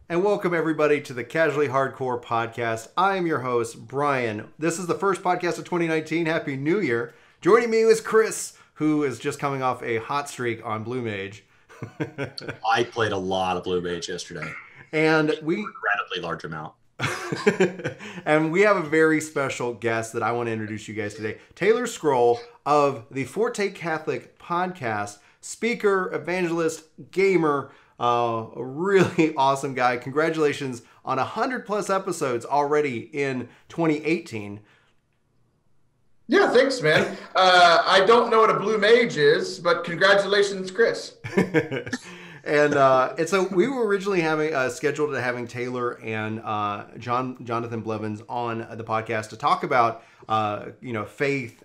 And welcome everybody to the Casually Hardcore Podcast. I am your host, Brian. This is the first podcast of 2019. Happy New Year. Joining me is Chris, who is just coming off a hot streak on Blue Mage. I played a lot of Blue Mage yesterday. And we incredibly large amount. And we have a very special guest that I want to introduce you guys today. Taylor Schroll of the ForteCatholic Podcast, speaker, evangelist, gamer, a really awesome guy. Congratulations on 100 plus episodes already in 2018. Yeah, thanks, man. I don't know what a blue mage is, but congratulations, Chris. And so we were originally scheduled to having Taylor and Jonathan Blevins on the podcast to talk about faith,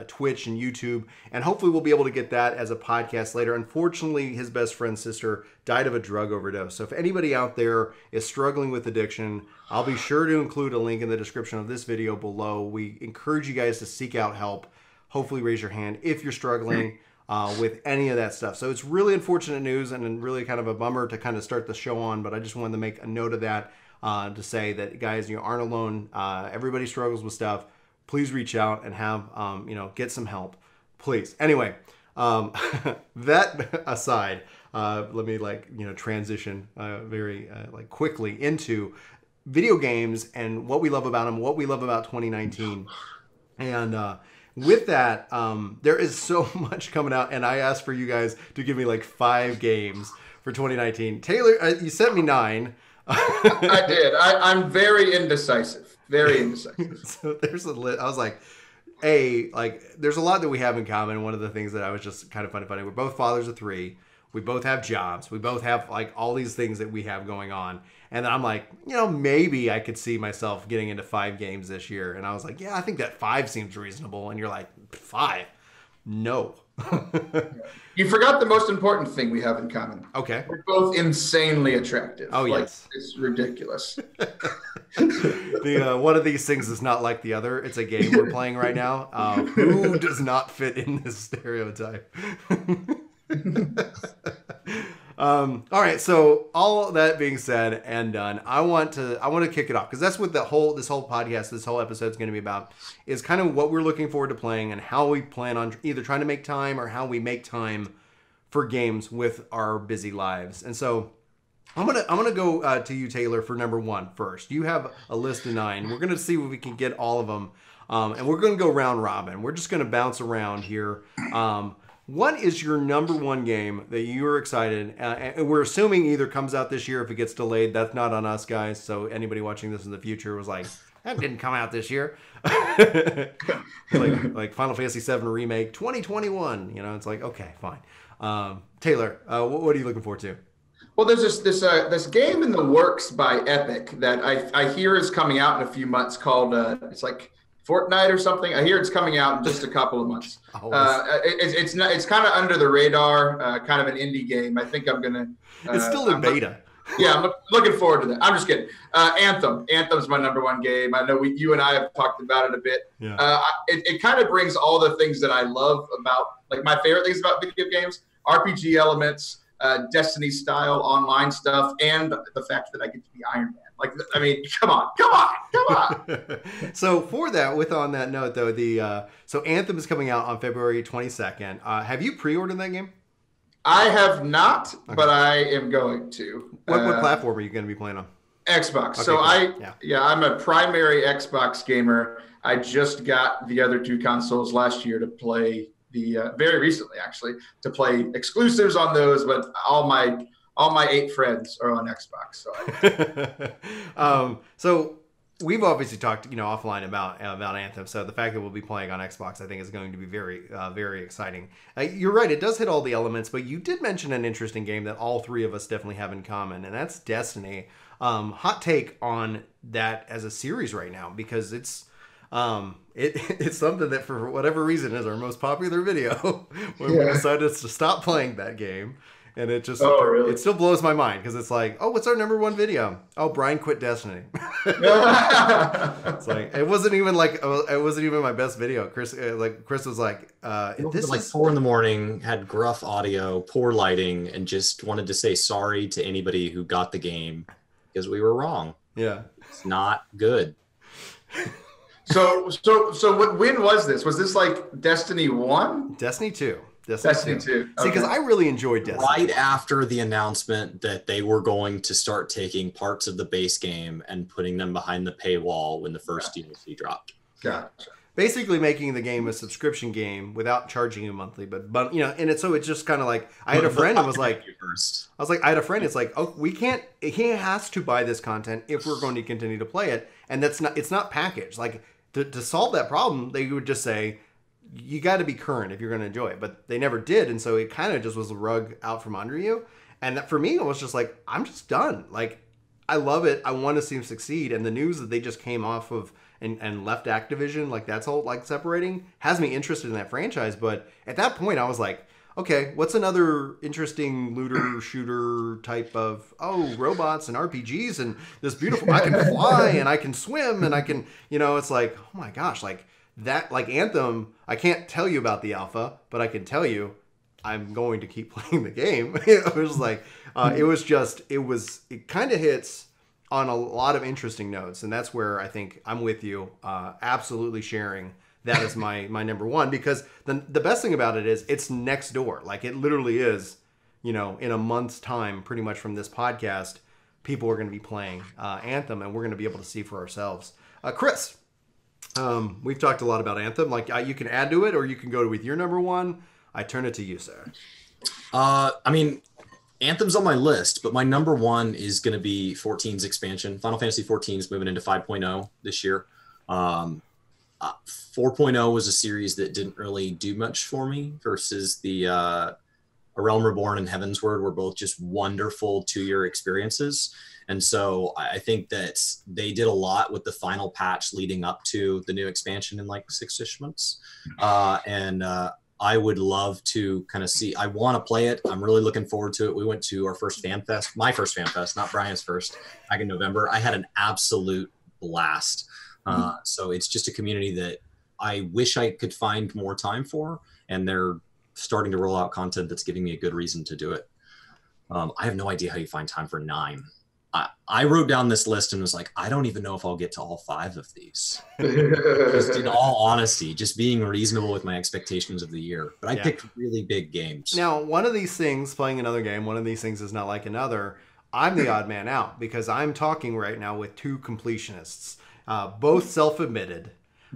Twitch, and YouTube, and hopefully we'll be able to get that as a podcast later. Unfortunately, his best friend's sister died of a drug overdose. So if anybody out there is struggling with addiction, I'll be sure to include a link in the description of this video below. We encourage you guys to seek out help. Hopefully raise your hand if you're struggling with any of that stuff. So it's really unfortunate news and really kind of a bummer to kind of start the show on, but I just wanted to make a note of that to say that, guys, you aren't alone. Everybody struggles with stuff. Please reach out and have, get some help, please. Anyway, that aside, let me transition very quickly into video games and what we love about them, what we love about 2019. And with that, there is so much coming out, and I asked for you guys to give me 5 games for 2019. Taylor, you sent me 9. I did. I'm very indecisive. Very indecisive. So there's a list. I was like, there's a lot that we have in common. One of the things that I was just kind of funny. We're both fathers of 3. We both have jobs. We both have all these things that we have going on. And then I'm like, maybe I could see myself getting into 5 games this year. And I was like, yeah, I think that 5 seems reasonable. And you're like, 5? No. You forgot the most important thing we have in common. Okay. We're both insanely attractive. Oh, yes. It's ridiculous. One of these things is not like the other. It's a game we're playing right now. Who does not fit in this stereotype? All right, so all that being said and done, I want to kick it off because that's what this whole podcast, this whole episode is going to be about, is kind of what we're looking forward to playing and how we plan on either trying to make time or how we make time for games with our busy lives. And so I'm gonna go to you, Taylor, for number 1 first. You have a list of 9. We're gonna see if we can get all of them, and we're gonna go round robin. We're just gonna bounce around here. What is your number 1 game that you're excited? And we're assuming either comes out this year. If it gets delayed, that's not on us, guys. So anybody watching this in the future was like, that didn't come out this year. like Final Fantasy VII Remake 2021. It's like, okay, fine. Taylor, what are you looking forward to? Well, there's this game in the works by Epic that I hear is coming out in a few months called it's like Fortnite or something. I hear it's coming out in just a couple of months. It's kind of under the radar, kind of an indie game. I think I'm gonna. It's still in beta. Yeah, I'm looking forward to that. I'm just kidding. Anthem. Anthem's my number 1 game. I know you and I have talked about it a bit. Yeah. It kind of brings all the things that I love about, my favorite things about video games, RPG elements, Destiny style online stuff, and the fact that I get to be Iron Man. Come on. So for that, on that note though, so Anthem is coming out on February 22nd. Have you pre-ordered that game? I have not, okay, but I am going to. What platform are you going to be playing on? Xbox. Okay, so cool. I'm a primary Xbox gamer. I just got the other 2 consoles last year to play very recently actually, to play exclusives on those, but all my 8 friends are on Xbox. So we've obviously talked, offline about Anthem. So the fact that we'll be playing on Xbox, I think, is going to be very, very exciting. You're right; it does hit all the elements. But you did mention an interesting game that all 3 of us definitely have in common, and that's Destiny. Hot take on that as a series right now, because it's something that for whatever reason is our most popular video. When we decided to stop playing that game. And it just, really? It still blows my mind because it's like, oh, what's our number 1 video? Oh, Brian quit Destiny. It's like, it wasn't even my best video. Chris was like, this is 4 a.m, had gruff audio, poor lighting, and just wanted to say sorry to anybody who got the game because we were wrong. Yeah. It's not good. So when was this? Was this like Destiny 1? Destiny 2. Destiny 2. See, because I really enjoyed Destiny. Right after the announcement that they were going to start taking parts of the base game and putting them behind the paywall when the first DLC dropped. Gotcha. Basically making the game a subscription game without charging you monthly, but you know, and it's just kind of like, I had a friend and was like, it's like, oh, he has to buy this content if we're going to continue to play it, and it's not packaged. Like to solve that problem, they would just say, you got to be current if you're going to enjoy it, but they never did, and so it kind of just was a rug out from under you, and that for me it was just like, I'm just done. Like, I love it, I want to see him succeed, and the news that they just came off of and left Activision, like that's all like separating, has me interested in that franchise. But at that point I was like, okay, what's another interesting looter shooter type of, robots and RPGs and this beautiful, I can fly and I can swim and I can, it's like, oh my gosh, like that, like Anthem, I can't tell you about the alpha, but I can tell you I'm going to keep playing the game. It was like, it kind of hits on a lot of interesting notes, and that's where I think I'm with you, absolutely sharing that is my number one, because the best thing about it is it's next door. Like, it literally is, in a month's time, pretty much from this podcast, people are going to be playing Anthem, and we're going to be able to see for ourselves. Chris, we've talked a lot about Anthem. Like, you can add to it, or you can go with your number one. I turn it to you, sir. Anthem's on my list, but my number one is going to be 14's expansion. Final Fantasy 14 is moving into 5.0 this year. 4.0 was a series that didn't really do much for me, versus the A Realm Reborn and Heavensward were both just wonderful 2-year experiences. And so I think that they did a lot with the final patch leading up to the new expansion in like 6-ish months. I would love to kind of see, I want to play it. I'm really looking forward to it. We went to our first fan fest, my first fan fest, not Brian's first, back in November. I had an absolute blast. So it's just a community that I wish I could find more time for, and they're starting to roll out content that's giving me a good reason to do it. I have no idea how you find time for 9. I wrote down this list and was like, I don't even know if I'll get to all 5 of these. Just in all honesty, just being reasonable with my expectations of the year. But I picked really big games. Now, one of these things, playing another game, one of these things is not like another. I'm the odd man out, because I'm talking right now with 2 completionists, both self-admitted.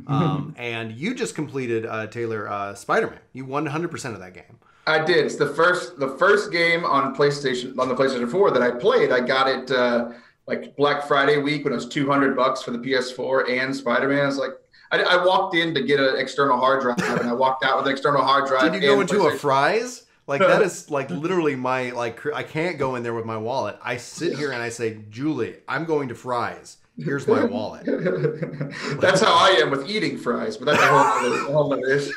And you just completed, Taylor, Spider-Man. You won 100% of that game. I did. It's the first game on the PlayStation 4 that I played. I got it like Black Friday week when it was $200 for the PS4 and Spider-Man. I was like, I walked in to get an external hard drive, and I walked out with an external hard drive. Did you go into a Fry's? Like, that is like literally my, like, I can't go in there with my wallet. I sit here and I say, Julie, I'm going to Fry's. Here's my wallet. That's how I am with eating fries, but that's a whole other issue.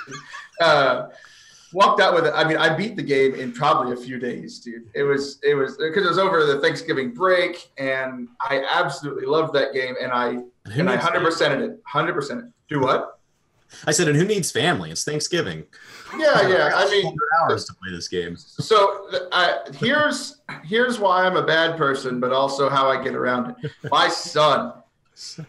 Walked out with it. I mean, I beat the game in probably a few days, dude. It was because it was over the Thanksgiving break, and I absolutely loved that game, and I 100%ed it. 100%. Do what? I said, and who needs family? It's Thanksgiving. Yeah. I mean, 100 hours to play this game. So here's why I'm a bad person, but also how I get around it. My son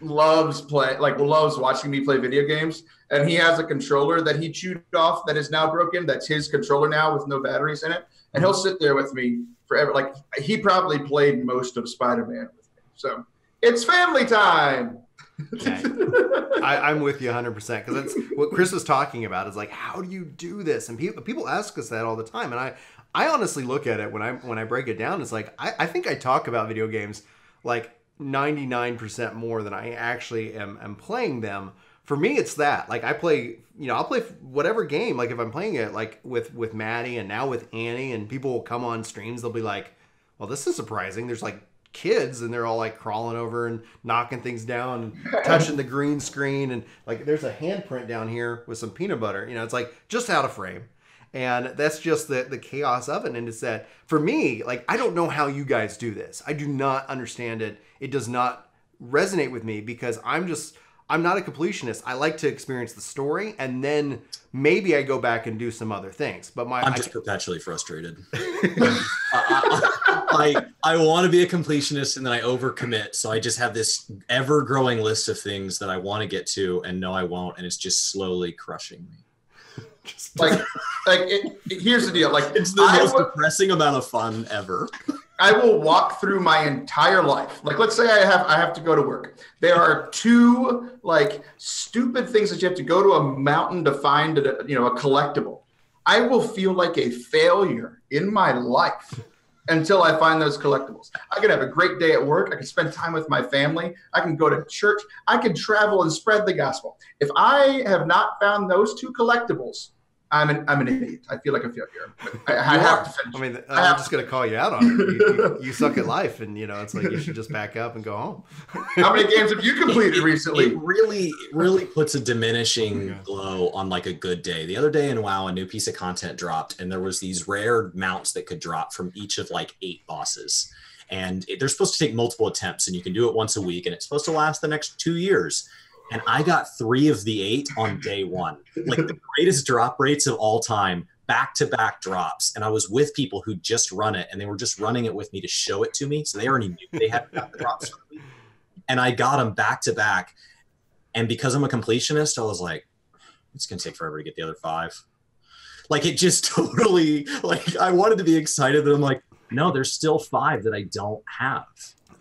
loves watching me play video games, and he has a controller that he chewed off that is now broken. That's his controller now with no batteries in it, and he'll sit there with me forever. Like, he probably played most of Spider-Man with me. So it's family time. Okay. I'm with you 100%, because that's what Chris was talking about, is like, how do you do this? And people ask us that all the time, and I honestly look at it when I break it down, it's like I think I talk about video games like 99% more than I actually am playing them. For me, it's that. Like, I'll play whatever game. Like, if I'm playing it like with Maddie and now with Annie, and people will come on streams, they'll be like, well, this is surprising. There's like kids, and they're all like crawling over and knocking things down and touching the green screen, and like there's a handprint down here with some peanut butter. It's like just out of frame. And that's just the chaos of it. And it's that, for me, like, I don't know how you guys do this. I do not understand it. It does not resonate with me, because I'm not a completionist. I like to experience the story, and then maybe I go back and do some other things. But I'm just perpetually frustrated. I want to be a completionist and then I overcommit. So I just have this ever-growing list of things that I want to get to and no, I won't. And it's just slowly crushing me. Here's the deal. Like, it's the most depressing amount of fun ever. I will walk through my entire life. Like, let's say I have to go to work. There are two like stupid things that you have to go to a mountain to find a collectible. I will feel like a failure in my life until I find those collectibles. I can have a great day at work. I can spend time with my family. I can go to church. I can travel and spread the gospel. If I have not found those two collectibles, I'm an idiot. I feel like a failure. I have to finish. I mean, I'm just going to call you out on it. You suck at life, and it's like you should just back up and go home. How many games have you completed recently? It really puts a diminishing glow on like a good day. The other day in WoW, a new piece of content dropped, and there was these rare mounts that could drop from each of like 8 bosses. And they're supposed to take multiple attempts, and you can do it once a week, and it's supposed to last the next 2 years. And I got 3 of the 8 on day 1, like the greatest drop rates of all time, back-to-back drops. And I was with people who just run it, and they were just running it with me to show it to me. So they already knew they hadn't got the drops from me. And I got them back-to-back. And because I'm a completionist, I was like, it's going to take forever to get the other 5. Like, it just totally, like, I wanted to be excited, but I'm like, no, there's still 5 that I don't have.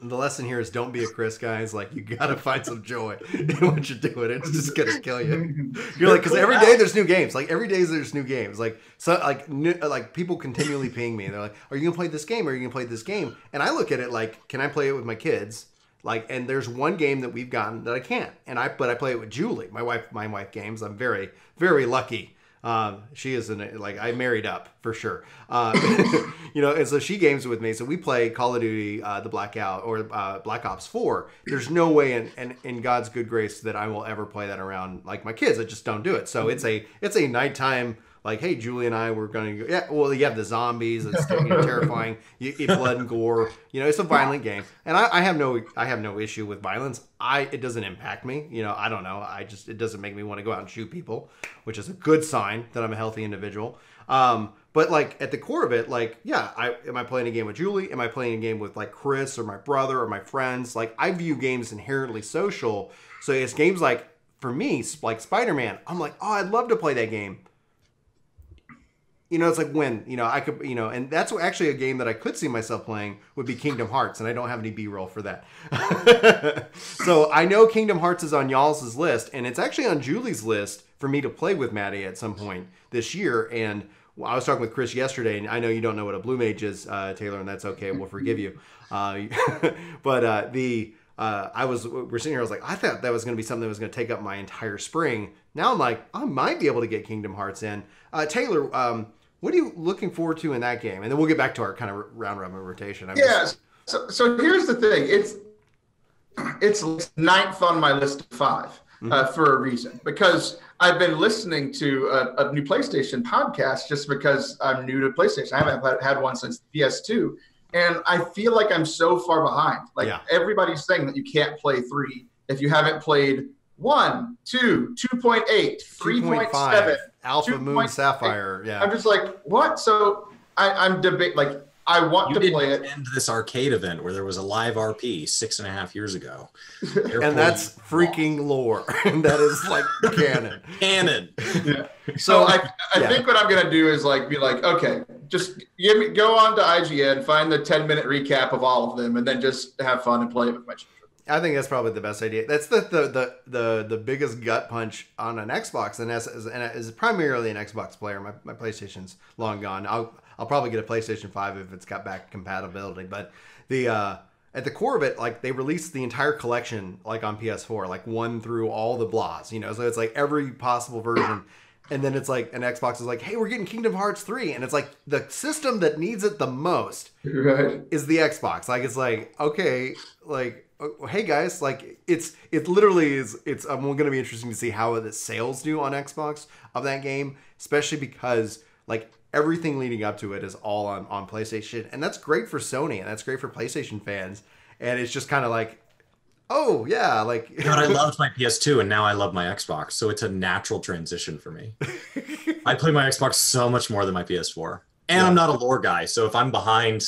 The lesson here is don't be a Chris, guys. Like, you got to find some joy in what you're doing. It's just going to kill you. You're like, because every day there's new games. Like, every day there's new games. Like, so, like people continually ping me. And they're like, are you going to play this game? Are you going to play this game? And I look at it like, can I play it with my kids? Like, and there's one game that we've gotten that I can't. But I play it with Julie, my wife games. I'm very, very lucky. She is I married up for sure. And so she games with me. So we play Call of Duty, the Blackout or Black Ops 4. There's no way in God's good grace that I will ever play that around like my kids. I just don't do it. So it's a nighttime. Like, hey, Julie and I, we're going to go. Yeah, well, you have the zombies. It's terrifying. You eat blood and gore. It's a violent game, and I have no issue with violence. It doesn't impact me. I don't know. It doesn't make me want to go out and shoot people, which is a good sign that I'm a healthy individual. But like at the core of it, like, yeah, am I playing a game with Julie? Am I playing a game with like Chris or my brother or my friends? Like, I view games inherently social. So it's games like, for me, like Spider-Man. I'm like, oh, I'd love to play that game. It's like when, I could, and that's actually a game that I could see myself playing would be Kingdom Hearts, and I don't have any B-roll for that. So I know Kingdom Hearts is on y'all's list, and it's actually on Julie's list for me to play with Maddie at some point this year. And I was talking with Chris yesterday, and I know you don't know what a blue mage is, Taylor, and that's okay. We'll forgive you. But we're sitting here, I was like, I thought that was going to be something that was going to take up my entire spring. Now I'm like, I might be able to get Kingdom Hearts in. Taylor, what are you looking forward to in that game? And then we'll get back to our kind of round robin rotation. So here's the thing. It's 9th on my list of 5 for a reason. Because I've been listening to a new PlayStation podcast just because I'm new to PlayStation. I haven't had one since PS2. And I feel like I'm so far behind. Everybody's saying that you can't play 3 if you haven't played 1, 2, 2.8, 3.7. Alpha Moon Sapphire. Yeah. I'm just like, what? So I'm debating. Like, I want to play it. End this arcade event where there was a live RP 6.5 years ago. And that's freaking lore. And that is like canon. Yeah. So I think what I'm gonna do is be like, okay, just go on to IGN, find the 10-minute recap of all of them, and then just have fun and play it with my children. I think that's probably the best idea. That's the biggest gut punch on an Xbox, and as primarily an Xbox player. My PlayStation's long gone. I'll probably get a PlayStation 5 if it's got back compatibility. But at the core of it, like, they released the entire collection like on PS4, like 1 through all the blahs. So it's like every possible version. And then it's like an Xbox is like, hey, we're getting Kingdom Hearts 3. And it's like the system that needs it the most is the Xbox. Like, it's like, okay, like, hey guys, like it literally is. It's going to be interesting to see how the sales do on Xbox of that game, especially because like everything leading up to it is all on PlayStation, and that's great for Sony and that's great for PlayStation fans. And it's just kind of like, oh yeah, like I loved my PS2 and now I love my Xbox, so it's a natural transition for me. I play my Xbox so much more than my PS4, and I'm not a lore guy, so if I'm behind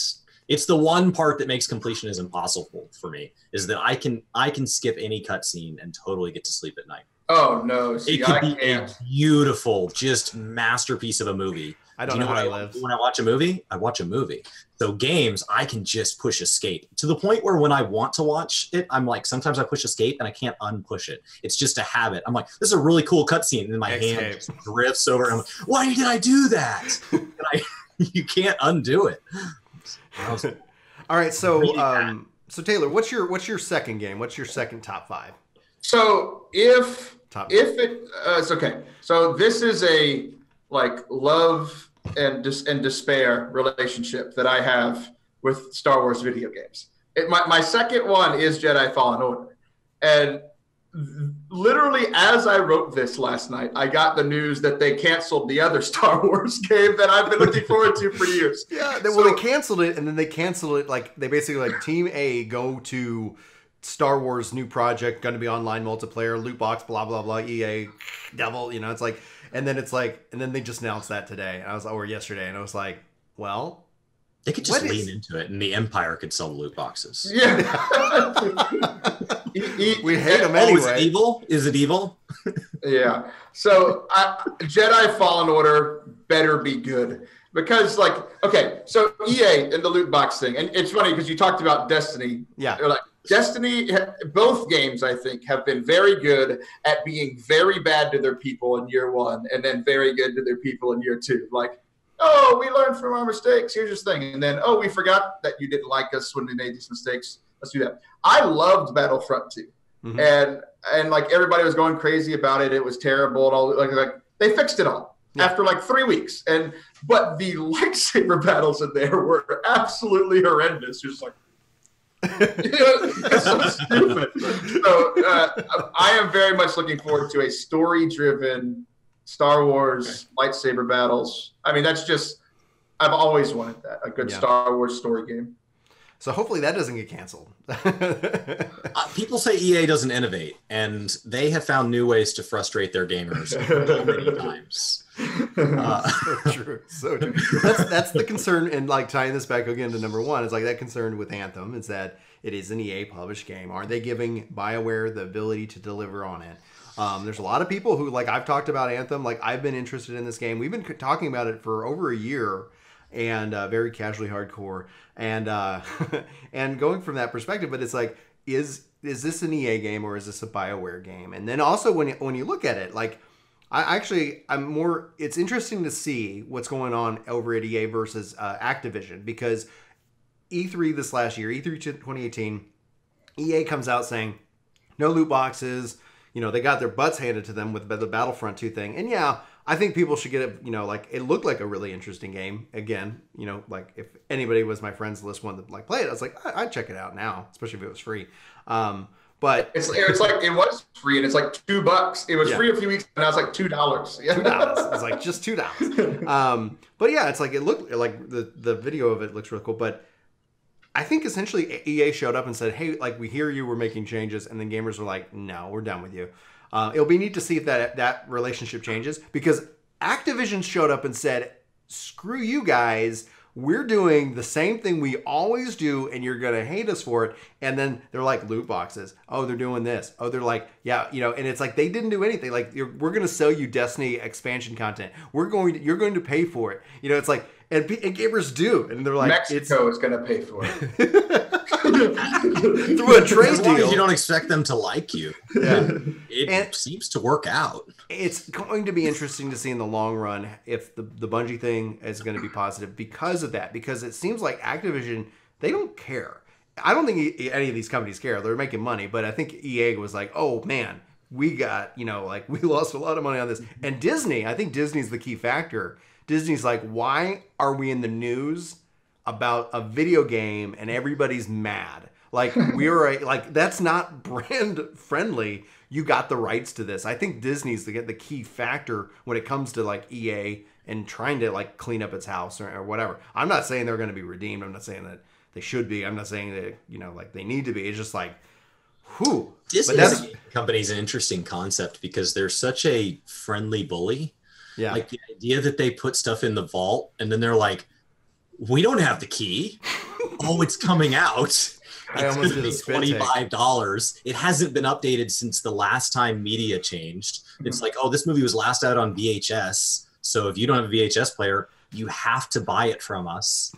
It's the one part that makes completionism impossible for me, is that I can skip any cutscene and totally get to sleep at night. Oh no! See, it could be a beautiful, just masterpiece of a movie. I don't know how I live. When I watch a movie, I watch a movie. So games, I can just push escape to the point where when I want to watch it, I'm like, sometimes I push escape and I can't unpush it. It's just a habit. I'm like, this is a really cool cutscene, and then my hand just drifts over. And I'm like, why did I do that? And you can't undo it. All right, so so Taylor, what's your second game? What's your second top 5? So it's okay. So this is a like love and despair relationship that I have with Star Wars video games. My second one is Jedi Fallen Order, and literally as I wrote this last night, I got the news that they canceled the other Star Wars game that I've been looking forward to for years. Yeah, they canceled it, and then they canceled it. Like they basically like Team A go to Star Wars new project, going to be online multiplayer, loot box, blah blah blah. EA, devil, it's like, and then they just announced that today. Or yesterday, and I was like, well. They could just lean into it, and the Empire could sell loot boxes. Yeah. We hate them anyway. Is it evil? Yeah. So Jedi Fallen Order better be good. Because, so EA and the loot box thing, and it's funny because you talked about Destiny. Yeah. Destiny, both games, I think, have been very good at being very bad to their people in year 1 and then very good to their people in year 2. Like, oh, we learned from our mistakes. Here's this thing. And then, oh, we forgot that you didn't like us when we made these mistakes. Let's do that. I loved Battlefront 2. Mm-hmm. And like everybody was going crazy about it. It was terrible. And all like they fixed it all after like 3 weeks. But the lightsaber battles in there were absolutely horrendous. You're just like, it's so stupid. So I am very much looking forward to a story-driven Star Wars lightsaber battles. I mean, that's just, I've always wanted that, a good Star Wars story game. So hopefully that doesn't get canceled. People say EA doesn't innovate, and they have found new ways to frustrate their gamers so many times. So true. That's the concern, and like tying this back again to number 1, it's like that concern with Anthem is that it is an EA published game. Are they giving BioWare the ability to deliver on it? There's a lot of people who, like, I've talked about Anthem. Like, I've been interested in this game. We've been talking about it for over a year, and very casually hardcore, and and going from that perspective. But it's like, is this an EA game or is this a BioWare game? And then also when you look at it, like, it's interesting to see what's going on over at EA versus Activision, because E3 this last year, E3 2018, EA comes out saying no loot boxes. They got their butts handed to them with the Battlefront 2 thing. And yeah, I think people should get it, it looked like a really interesting game. Again, like if anybody was my friends list wanted to play it, I was like, I'd check it out now, especially if it was free. But it's like, it was free and it's like $2. It was free a few weeks and now it's like $2. Yeah. $2. It's like just $2. But yeah, it's like, it looked like the video of it looks really cool. But I think essentially EA showed up and said, hey, like, we hear you, we're making changes. And then gamers were like, no, we're done with you. It'll be neat to see if that relationship changes, because Activision showed up and said, screw you guys. We're doing the same thing we always do, and you're going to hate us for it. And then they're like, loot boxes. Oh, they're doing this. Oh, they're like, yeah, and it's like they didn't do anything. Like, we're going to sell you Destiny expansion content. You're going to pay for it. It's like, and gamers do, and they're like, Mexico is going to pay for it through a trade deal. You don't expect them to like you. Yeah, it seems to work out. It's going to be interesting to see in the long run if the Bungie thing is going to be positive because of that. Because it seems like Activision, they don't care. I don't think any of these companies care. They're making money, but I think EA was like, oh man, we got we lost a lot of money on this. And Disney, I think Disney's the key factor. Disney's like, why are we in the news about a video game and everybody's mad? Like, that's not brand friendly. You got the rights to this. I think Disney's the key factor when it comes to like EA and trying to like clean up its house or whatever. I'm not saying they're going to be redeemed. I'm not saying that they should be. I'm not saying that, like they need to be. It's just like, whew. Disney as a company is an interesting concept because they're such a friendly bully. Yeah. Like the idea that they put stuff in the vault and then they're like, we don't have the key. oh, it's coming out. I almost did a spit take. $25. It hasn't been updated since the last time media changed. It's like, oh, this movie was last out on VHS. So if you don't have a VHS player, you have to buy it from us.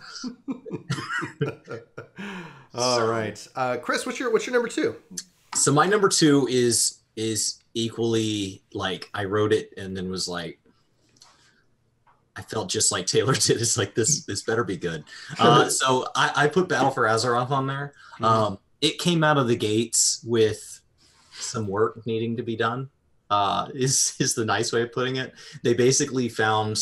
All right. Chris, what's your number 2? So my number 2 is equally like, I wrote it and then was like, I felt just like Taylor did. It's like, this better be good. So I put Battle for Azeroth on there. It came out of the gates with some work needing to be done, is the nice way of putting it. They basically found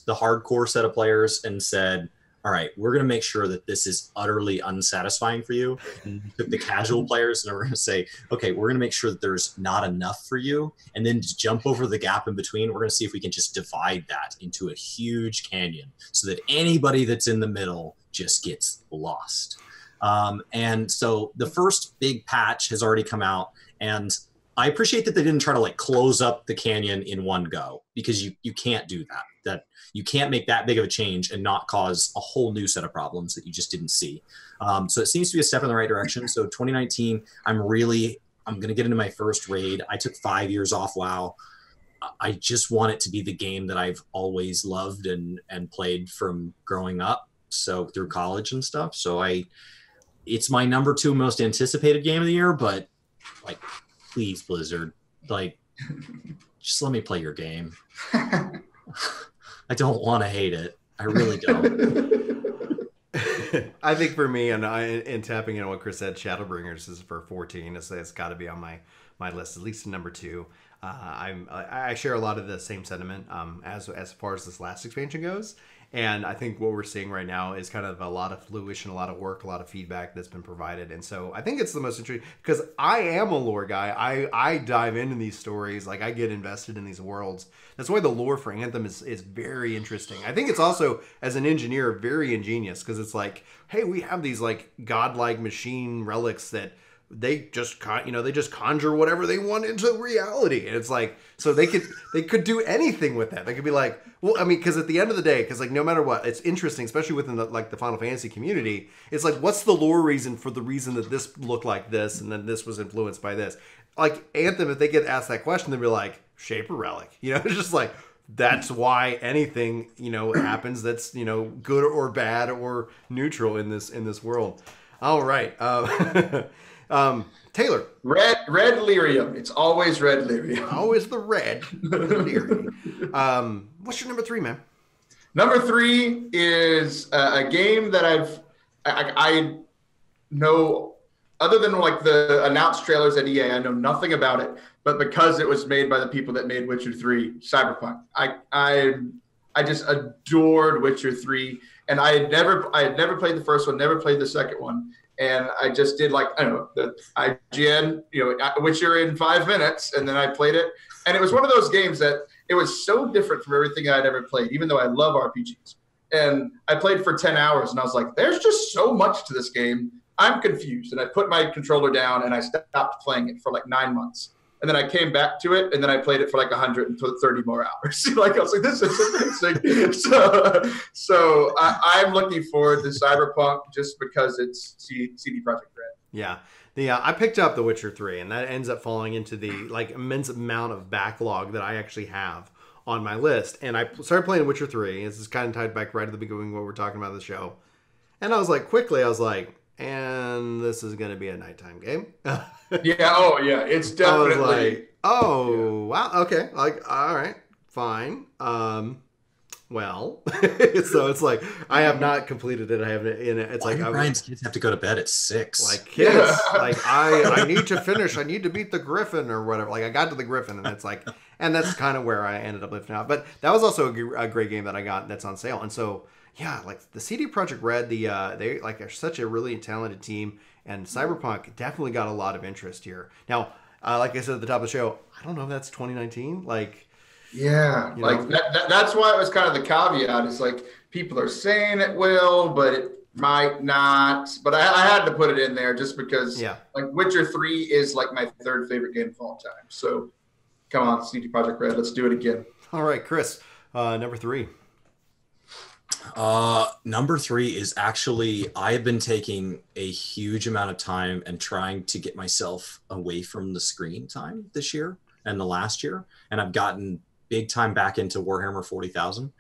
the hardcore set of players and said, all right, we're going to make sure that this is utterly unsatisfying for you. And took the casual players and we're going to say, okay, we're going to make sure that there's not enough for you. And then to jump over the gap in between, we're going to see if we can just divide that into a huge canyon so that anybody that's in the middle just gets lost. And so the first big patch has already come out, and I appreciate that they didn't try to like close up the canyon in one go, because you can't do that. That you can't make that big of a change and not cause a whole new set of problems that you just didn't see. So it seems to be a step in the right direction. So 2019, I'm going to get into my first raid. I took 5 years off WoW. I just want it to be the game that I've always loved and played from growing up. So through college and stuff. So it's my number 2 most anticipated game of the year, but like, please, Blizzard, like, just let me play your game. I don't want to hate it. I really don't. I think for me, and tapping into what Chris said, Shadowbringers is for 14. It's got to be on my list, at least number 2. I share a lot of the same sentiment as far as this last expansion goes. And I think what we're seeing right now is kind of a lot of fruition, a lot of work, a lot of feedback that's been provided. And so I think it's the most interesting, because I am a lore guy. I dive into these stories. Like, I get invested in these worlds. That's why the lore for Anthem is very interesting. I think it's also, as an engineer, very ingenious, because it's like, hey, we have these like godlike machine relics that they just conjure whatever they want into reality. And it's like, so they could do anything with that. They could be like, well, I mean, because at the end of the day, because like no matter what, it's interesting, especially within the Final Fantasy community. It's like, what's the lore reason for the reason that this looked like this and then this was influenced by this? Like Anthem, if they get asked that question, they'd be like, shape or relic. It's just like, that's why anything happens that's good or bad or neutral in this world. All right. Taylor. Red lyrium. It's always red lyrium. Always the red lyrium. What's your number 3, man? Number 3 is a game that I know, other than like the announced trailers at EA, I know nothing about it. But because it was made by the people that made Witcher 3, Cyberpunk, I just adored Witcher 3, and I had never played the first one, never played the second one. And I just did like, I don't know, the IGN, Witcher in 5 minutes. And then I played it. And it was one of those games that it was so different from everything I'd ever played, even though I love RPGs. And I played for 10 hours and I was like, there's just so much to this game. I'm confused. And I put my controller down and I stopped playing it for like 9 months. And then I came back to it, and then I played it for like 130 more hours. Like, I was like, this is amazing. So I'm looking forward to Cyberpunk just because it's CD Projekt Red. Yeah. I picked up The Witcher 3, and that ends up falling into the like immense amount of backlog that I actually have on my list. And I started playing Witcher 3. This is kind of tied back right at the beginning of what we're talking about the show. And I was like, and this is going to be a nighttime game. Yeah. Oh, yeah. It's definitely. I was like, oh, wow. Okay. Like, all right, fine. Well, so it's like I have not completed it. I haven't. It's Why like do Brian's kids have to go to bed at 6. Like kids, like I need to finish. I need to beat the Griffin or whatever. Like I got to the Griffin, and it's like, and that's kind of where I ended up living out. But that was also a great game that I got that's on sale, and so. Yeah, like the CD Projekt Red, they like are such a really talented team, and Cyberpunk definitely got a lot of interest here. Now, like I said at the top of the show, I don't know if that's 2019. Like, yeah, like that's why it was kind of the caveat. It's like people are saying it will, but it might not. But I had to put it in there just because, like Witcher 3 is like my 3rd favorite game of all time. So, come on, CD Projekt Red, let's do it again. All right, Chris, number 3. Number 3 is actually, I've been taking a huge amount of time and trying to get myself away from the screen time this year and the last year. And I've gotten big time back into Warhammer 40,000.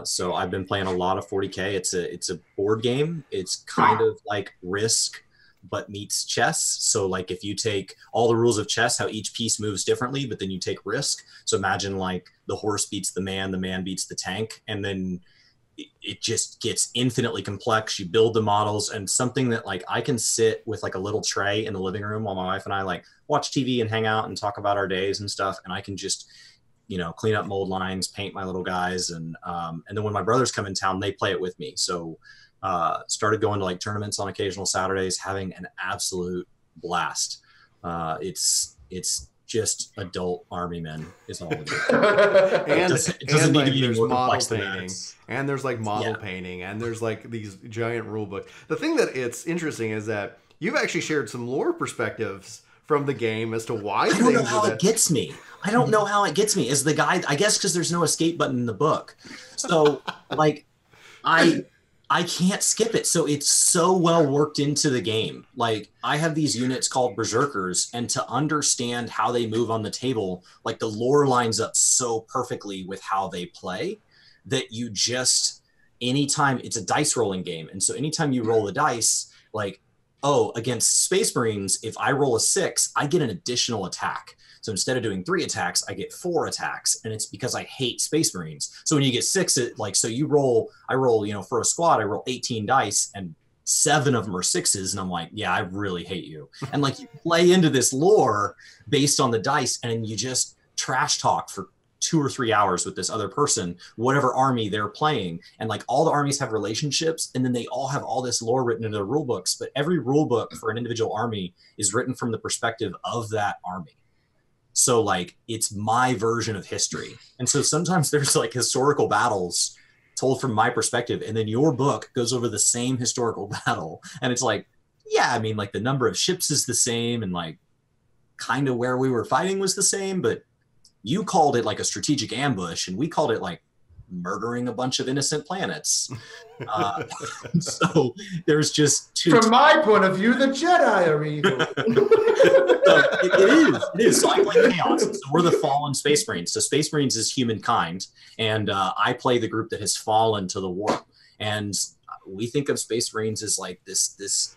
So I've been playing a lot of 40K. It's a board game. It's kind of like Risk, but meets chess. So like if you take all the rules of chess, how each piece moves differently, but then you take Risk. So imagine like the horse beats the man beats the tank, and then it just gets infinitely complex. You build the models, and something that like I can sit with like a little tray in the living room while my wife and I like watch TV and hang out and talk about our days and stuff. And I can just, clean up mold lines, paint my little guys. And then when my brothers come in town, they play it with me. So started going to like tournaments on occasional Saturdays, having an absolute blast. It's just adult army men is all it is. It doesn't need to be more complex than that. And there's like model painting, and there's like these giant rule books. The thing that it's interesting is that you've actually shared some lore perspectives from the game as to why I don't know how it gets me. I don't know how it gets me. Is the guy, I guess because there's no escape button in the book. So like I can't skip it. So it's so well worked into the game. Like I have these units called Berserkers, and to understand how they move on the table, like the lore lines up so perfectly with how they play that you just, anytime, it's a dice rolling game. And so anytime you roll the dice, like, against Space Marines, if I roll a 6, I get an additional attack. So instead of doing 3 attacks, I get 4 attacks, and it's because I hate Space Marines. So when you get 6, I roll, for a squad, I roll 18 dice, and 7 of them are 6s, and I'm like, yeah, I really hate you. And like you play into this lore based on the dice, and you just trash talk for 2 or 3 hours with this other person, whatever army they're playing. And like all the armies have relationships, and then they all have all this lore written into their rule books. But every rule book for an individual army is written from the perspective of that army. So like it's my version of history. And so sometimes there's like historical battles told from my perspective, and then your book goes over the same historical battle. And it's like, yeah, I mean, like the number of ships is the same, and like kind of where we were fighting was the same, but you called it like a strategic ambush, and we called it like murdering a bunch of innocent planets. So there's just two. From my point of view, the Jedi are evil. It is. So I play Chaos. So we're the fallen Space Marines. So Space Marines is humankind, and I play the group that has fallen to the warp. And we think of Space Marines as like this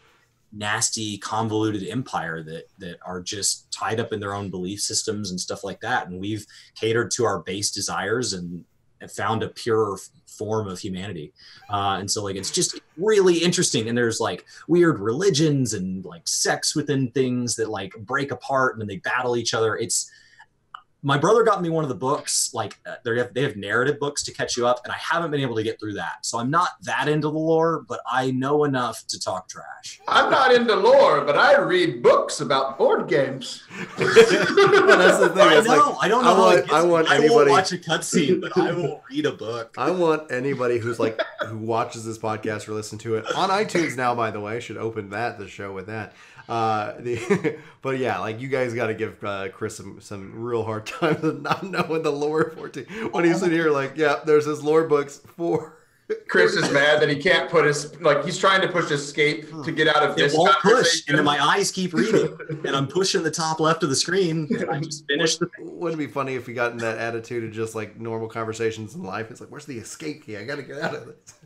nasty, convoluted empire that are just tied up in their own belief systems and stuff like that. And we've catered to our base desires and found a pure form of humanity. And so like, it's just really interesting. And there's like weird religions and like sects within things that like break apart and then they battle each other. My brother got me one of the books, like they have narrative books to catch you up, and I haven't been able to get through that. So I'm not that into the lore, but I know enough to talk trash. I'm not into lore, but I read books about board games. Well, that's the thing. I know. I don't know. I won't watch a cutscene, but I will read a book. I want anybody who watches this podcast or listen to it on iTunes now, by the way, should open the show with that. But yeah, like you guys got to give Chris some real hard time of not knowing the lore for when he's in here like, yeah, there's his lore books for. Chris is mad that he can't put he's trying to push escape to get out of this conversation. Push, and then my eyes keep reading, and I'm pushing the top left of the screen, and I just finished the thing. Wouldn't it be funny if we got in that attitude of just like normal conversations in life? It's like, where's the escape key? I got to get out of this.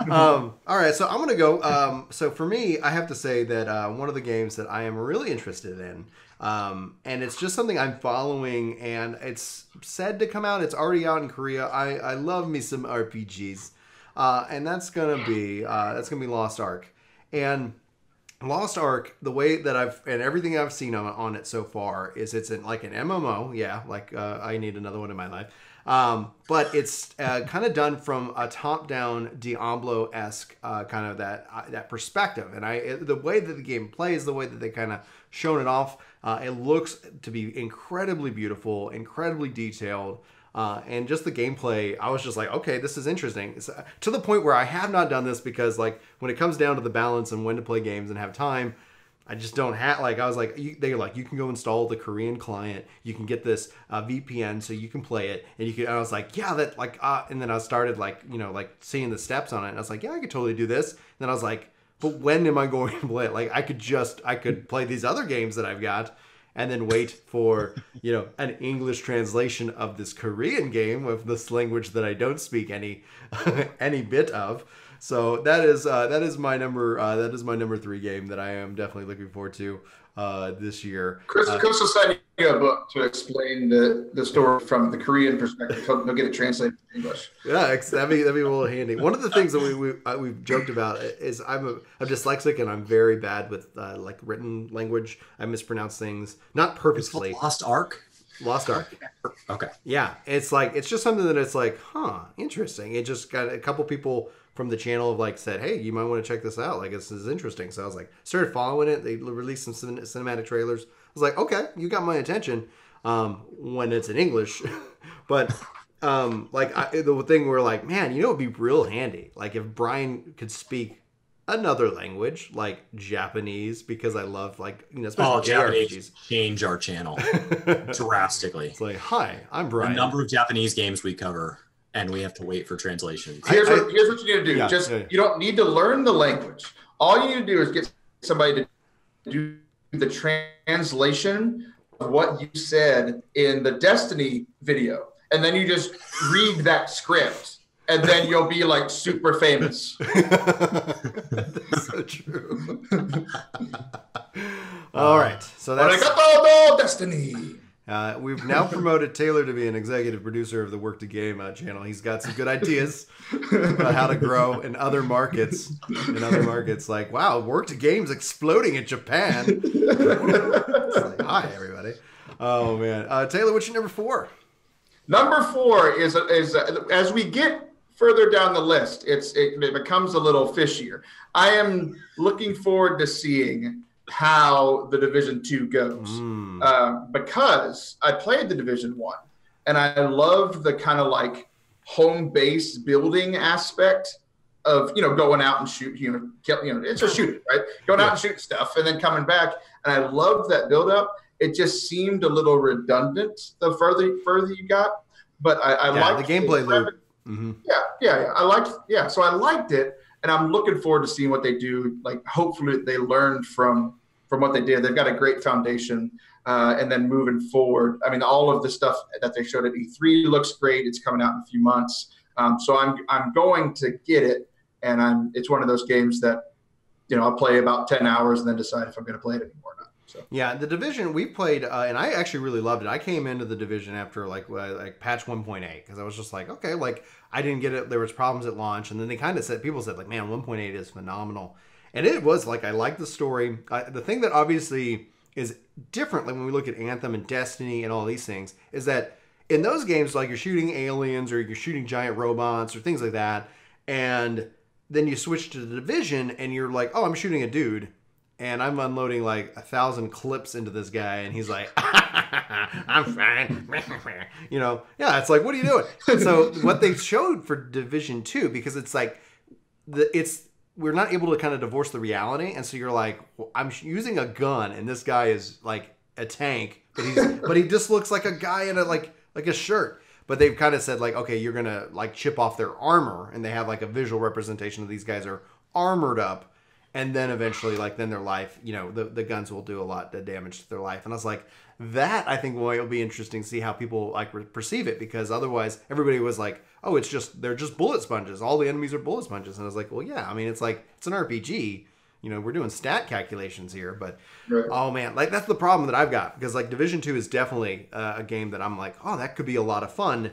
All right, so I'm gonna go. So for me, I have to say that one of the games that I am really interested in, and it's just something I'm following, and it's said to come out. It's already out in Korea. I love me some RPGs, and that's gonna be Lost Ark. And Lost Ark, the way that everything I've seen on it so far is it's like an MMO. Yeah, like I need another one in my life. But it's kind of done from a top-down Diablo-esque kind of that perspective, and the way that the game plays, the way that they kind of shown it off, it looks to be incredibly beautiful, incredibly detailed, and just the gameplay. I was just like, okay, this is interesting. It's, to the point where I have not done this because, like, when it comes down to the balance and when to play games and have time, I just don't have, like, I was like, they're like, you can go install the Korean client. You can get this VPN so you can play it. And I was like, yeah, that, like, and then I started, like, like seeing the steps on it. And I was like, yeah, I could totally do this. And then I was like, but when am I going to play it? Like, I could play these other games that I've got and then wait for, an English translation of this Korean game with this language that I don't speak any bit of. So that is my number 3 game that I am definitely looking forward to this year. Chris will send you a book to explain the story from the Korean perspective. He'll get it translated to English. Yeah, that'd be a little handy. One of the things that we've joked about is I'm dyslexic and I'm very bad with like written language. I mispronounce things, not purposefully. Lost Ark. Lost Ark. Okay. Yeah, it's just something that it's like, interesting. It just got a couple people from the channel have like said, hey, you might want to check this out. Like, this is interesting. So I was like, started following it. They released some cinematic trailers. I was like, okay, you got my attention when it's in English. But the thing where like, man, it'd be real handy. Like if Brian could speak another language like Japanese, because I love especially Japanese change our channel drastically. It's like, hi, I'm Brian. The number of Japanese games we cover, and we have to wait for translations. Here's what you need to do. You don't need to learn the language. All you need to do is get somebody to do the translation of what you said in the Destiny video, and then you just read that script. And then you'll be like super famous. That's so true. All right. So that's Destiny. We've now promoted Taylor to be an executive producer of the Work to Game channel. He's got some good ideas about how to grow in other markets. Like, wow, Work to Game's exploding in Japan. It's like, hi, everybody. Oh, man. Taylor, what's your number 4? Number 4 is as we get further down the list, it becomes a little fishier. I am looking forward to seeing how the Division 2 goes because I played the Division 1 and I love the kind of like home base building aspect of going out and shoot it's a shooting, right? Going out and shooting stuff and then coming back, and I love that build up. It just seemed a little redundant the further you got, but I liked the gameplay loop. Mm-hmm. Yeah. So I liked it, and I'm looking forward to seeing what they do. Like, hopefully they learned from what they did. They've got a great foundation, and then moving forward, I mean, all of the stuff that they showed at E3 looks great. It's coming out in a few months, so I'm going to get it, and it's one of those games that I'll play about 10 hours and then decide if I'm going to play it anymore or not. So. Yeah, the Division we played, and I actually really loved it. I came into the Division after like patch 1.8 because I was just like, okay, like I didn't get it. There was problems at launch, and then they kind of people said like, man, 1.8 is phenomenal, and it was like I liked the story. The thing that obviously is different, like when we look at Anthem and Destiny and all these things, is that in those games, like you're shooting aliens or you're shooting giant robots or things like that, and then you switch to the Division and you're like, oh, I'm shooting a dude. And I'm unloading like 1,000 clips into this guy, and he's like, I'm fine. Yeah, it's like, what are you doing? So what they showed for Division 2, because it's like, we're not able to kind of divorce the reality. And so you're like, well, I'm using a gun, and this guy is like a tank, but he just looks like a guy in like a shirt. But they've kind of said like, okay, you're going to like chip off their armor, and they have like a visual representation of these guys are armored up. And then eventually, like, then their life, the guns will do a lot of damage to their life. And I was like, that I think will be interesting to see how people like perceive it, because otherwise everybody was like, oh, they're just bullet sponges. All the enemies are bullet sponges. And I was like, well, yeah, I mean, it's like, it's an RPG. We're doing stat calculations here, but right. Oh man, like that's the problem that I've got, because like Division 2 is definitely a game that I'm like, oh, that could be a lot of fun.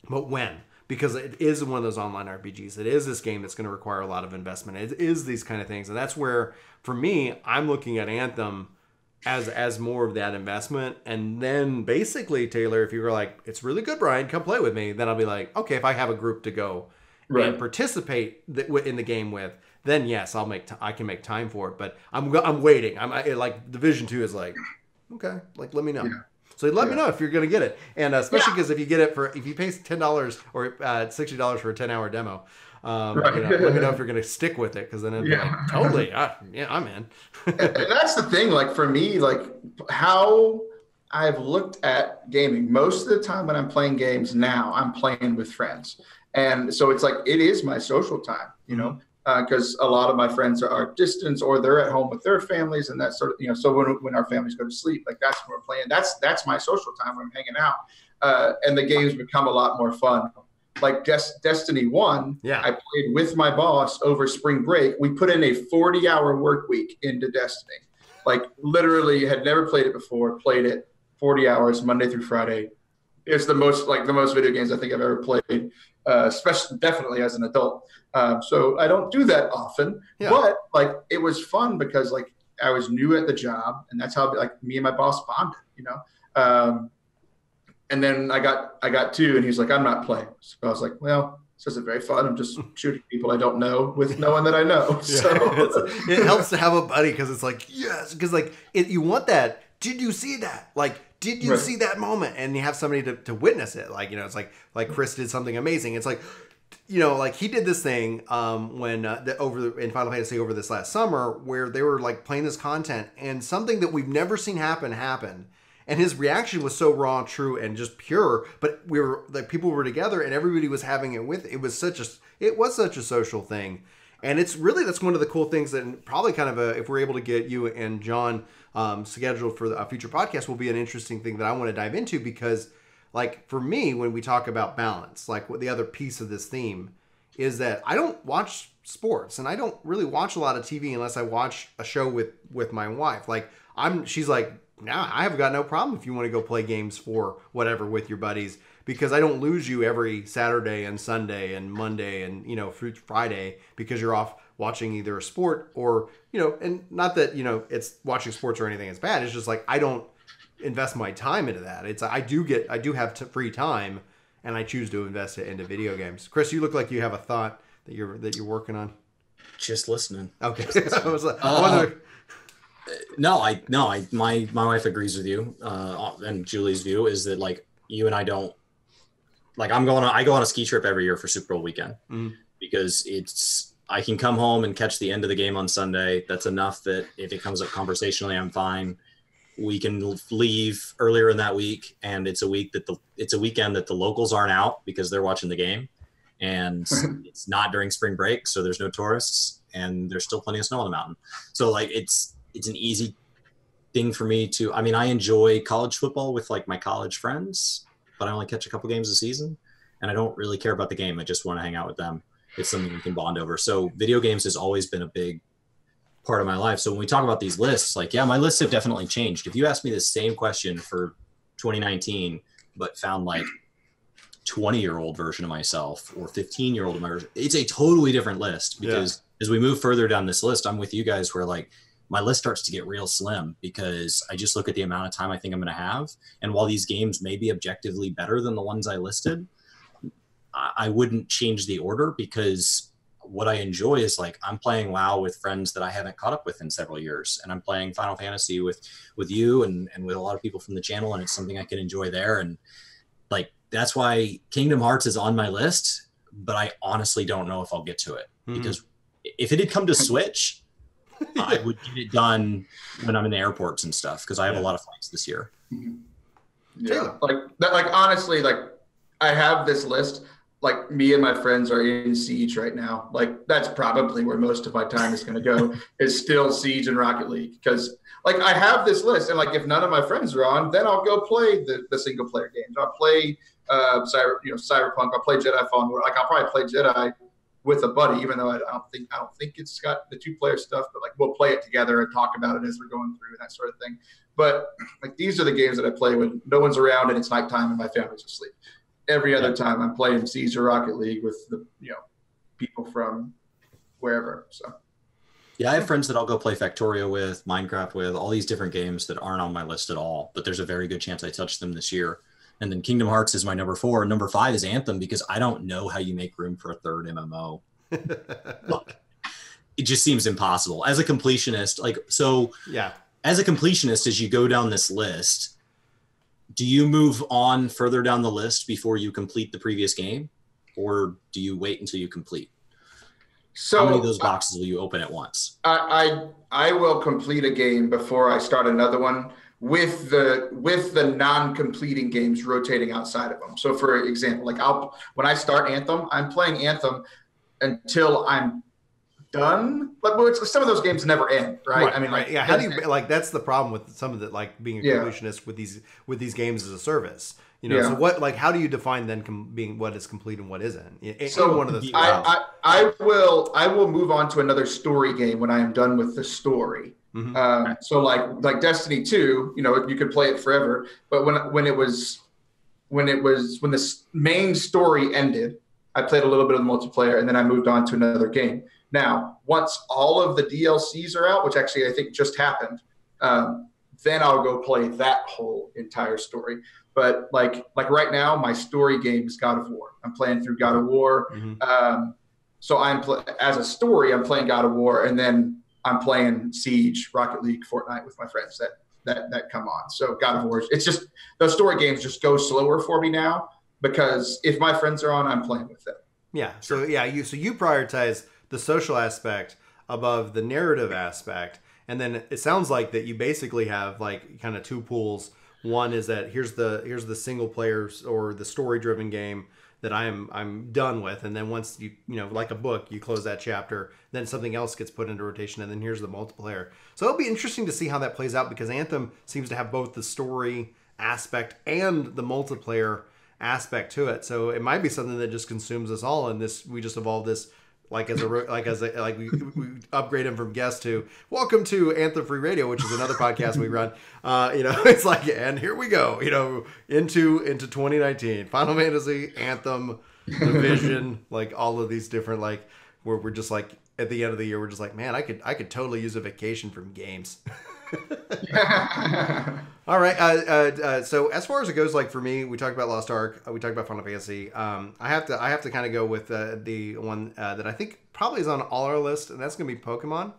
But when? Because it is one of those online RPGs. It is this game that's going to require a lot of investment. It is these kind of things. And that's where, for me, I'm looking at Anthem as more of that investment. And then basically, Taylor, if you were like, it's really good, Brian, come play with me, then I'll be like, okay, if I have a group to go and participate in the game with, then yes, I can make time for it. But I'm waiting. I'm like, Division 2 is like, okay, like let me know. Yeah. So let me know if you're going to get it. And especially because if you get it if you pay $10 or $60 for a 10-hour demo, Let me know if you're going to stick with it, because then it'd be like, totally, I'm in. And that's the thing, like for me, like how I've looked at gaming. Most of the time when I'm playing games now, I'm playing with friends. And so it's like, it is my social time, you know, because a lot of my friends are distant, or they're at home with their families and that sort of, you know, so when our families go to sleep, like that's when we're playing. That's my social time when I'm hanging out. And the games become a lot more fun. Like Destiny 1, I played with my boss over spring break. We put in a 40-hour work week into Destiny. Like literally had never played it before, played it 40 hours, Monday through Friday. It's the most video games I think I've ever played, especially definitely as an adult. So I don't do that often, but like it was fun because like I was new at the job, and that's how like me and my boss bonded, you know? And then I got 2, and he's like, I'm not playing. So I was like, well, this isn't very fun. I'm just shooting people I don't know with no one that I know. So it helps to have a buddy, because it's like, yes, because like you want that. Did you see that? Like, did you see that moment? And you have somebody to witness it. Like, you know, it's like Chris did something amazing. It's like, you know, like he did this thing when in Final Fantasy over this last summer, where they were like playing this content, and something that we've never seen happened. And his reaction was so raw, true, and just pure. But we were like, people were together, and everybody was having it with. It was such a social thing, and that's one of the cool things that probably kind of if we're able to get you and John scheduled for a future podcast, will be an interesting thing that I want to dive into, because like for me, when we talk about balance, like what the other piece of this theme is that I don't watch sports, and I don't really watch a lot of TV unless I watch a show with my wife. Like she's like, now I have got no problem if you want to go play games for whatever with your buddies, because I don't lose you every Saturday and Sunday and Monday and, you know, Friday, because you're off watching either a sport or, you know, and not that, you know, it's watching sports or anything is bad. It's just like, I don't invest my time into that. It's, I do have free time, and I choose to invest it into video games. Chris, you look like you have a thought that you're working on. Just listening. Okay. I was like, I my wife agrees with you, and Julie's view is that like you and I don't like. I go on a ski trip every year for Super Bowl weekend, because I can come home and catch the end of the game on Sunday. That's enough that if it comes up conversationally, I'm fine. We can leave earlier in that week, and it's a weekend that the locals aren't out because they're watching the game, and it's not during spring break, so there's no tourists, and there's still plenty of snow on the mountain. So like it's an easy thing for me to, I mean, I enjoy college football with like my college friends, but I only catch a couple games a season, and I don't really care about the game. I just want to hang out with them. It's something we can bond over. So video games has always been a big part of my life. So when we talk about these lists, like, yeah, my lists have definitely changed. If you asked me the same question for 2019, but found like 20-year-old version of myself or 15-year-old version, it's a totally different list, because as we move further down this list, I'm with you guys where like, my list starts to get real slim, because I just look at the amount of time I think I'm going to have. And while these games may be objectively better than the ones I listed, I wouldn't change the order, because what I enjoy is like, I'm playing WoW with friends that I haven't caught up with in several years. And I'm playing Final Fantasy with you and with a lot of people from the channel. And it's something I can enjoy there. And like, that's why Kingdom Hearts is on my list, but I honestly don't know if I'll get to it, because if it had come to Switch, I would get it done when I'm in the airports and stuff, because I have a lot of flights this year. Yeah, like that. Like honestly, like I have this list. Like me and my friends are in Siege right now. Like that's probably where most of my time is going to go. Is still Siege and Rocket League, because like I have this list, and like if none of my friends are on, then I'll go play the single player games. I'll play Cyberpunk. I'll play Jedi Fallen Order. Like I'll probably play Jedi with a buddy, even though I don't think it's got the 2-player stuff, but like we'll play it together and talk about it as we're going through and that sort of thing. But like these are the games that I play when no one's around and it's nighttime and my family's asleep. Every other time I'm playing Siege or Rocket League with the people from wherever. So yeah, I have friends that I'll go play Factorio with, Minecraft with, all these different games that aren't on my list at all, but there's a very good chance I touch them this year. And then Kingdom Hearts is my number 4. And number 5 is Anthem, because I don't know how you make room for a third MMO. Look, it just seems impossible. As a completionist, as a completionist, as you go down this list, do you move on further down the list before you complete the previous game? Or do you wait until you complete? So how many of those boxes will you open at once? I will complete a game before I start another one with the non-completing games rotating outside of them. So for example, like when I start Anthem, I'm playing Anthem until I'm done. But some of those games never end, right? I mean, right. Yeah. How do you like? That's the problem with some of the like being a completionist with these games as a service. You know, so what? Like, how do you define then being what is complete and what isn't? So one of those. I will move on to another story game when I am done with the story. Mm-hmm. So like Destiny 2, you know, you could play it forever, but when the main story ended, I played a little bit of the multiplayer, and then I moved on to another game. Now, once all of the DLCs are out, which actually I think just happened, then I'll go play that whole entire story. But like right now, my story game is God of War. I'm playing through God of War. Mm-hmm. So as a story, I'm playing God of War, and then I'm playing Siege, Rocket League, Fortnite with my friends that come on. So God of War, it's just those story games just go slower for me now, because if my friends are on, I'm playing with them. Yeah. So you prioritize the social aspect above the narrative aspect, and then it sounds like that you basically have like kind of two pools. One is that here's the single players or the story driven game that I'm done with, and then once you like a book, you close that chapter, then something else gets put into rotation, and then here's the multiplayer. So it'll be interesting to see how that plays out, because Anthem seems to have both the story aspect and the multiplayer aspect to it. So it might be something that just consumes us all, and we just evolve this like we upgrade him from guest to welcome to Anthem Free Radio, which is another podcast we run. It's like, and here we go, into 2019, Final Fantasy, Anthem, Division, like all of these different, like where we're just like at the end of the year, we're just like, man, I could totally use a vacation from games. All right. So as far as it goes, like for me, we talked about Lost Ark. We talked about Final Fantasy. I have to kind of go with the one that I think probably is on all our list, and that's going to be Pokemon.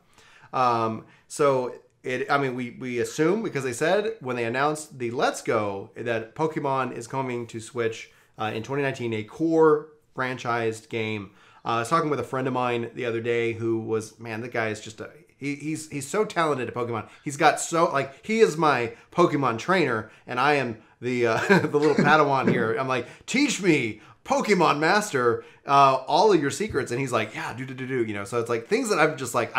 We assume, because they said when they announced the Let's Go that Pokemon is coming to Switch in 2019, a core franchised game. I was talking with a friend of mine the other day who was, man, the guy is just he's so talented at Pokemon. He's got he is my Pokemon trainer, and I am the the little Padawan here. I'm like, teach me, Pokemon Master, all of your secrets. And he's like, yeah, do. So it's like things that I've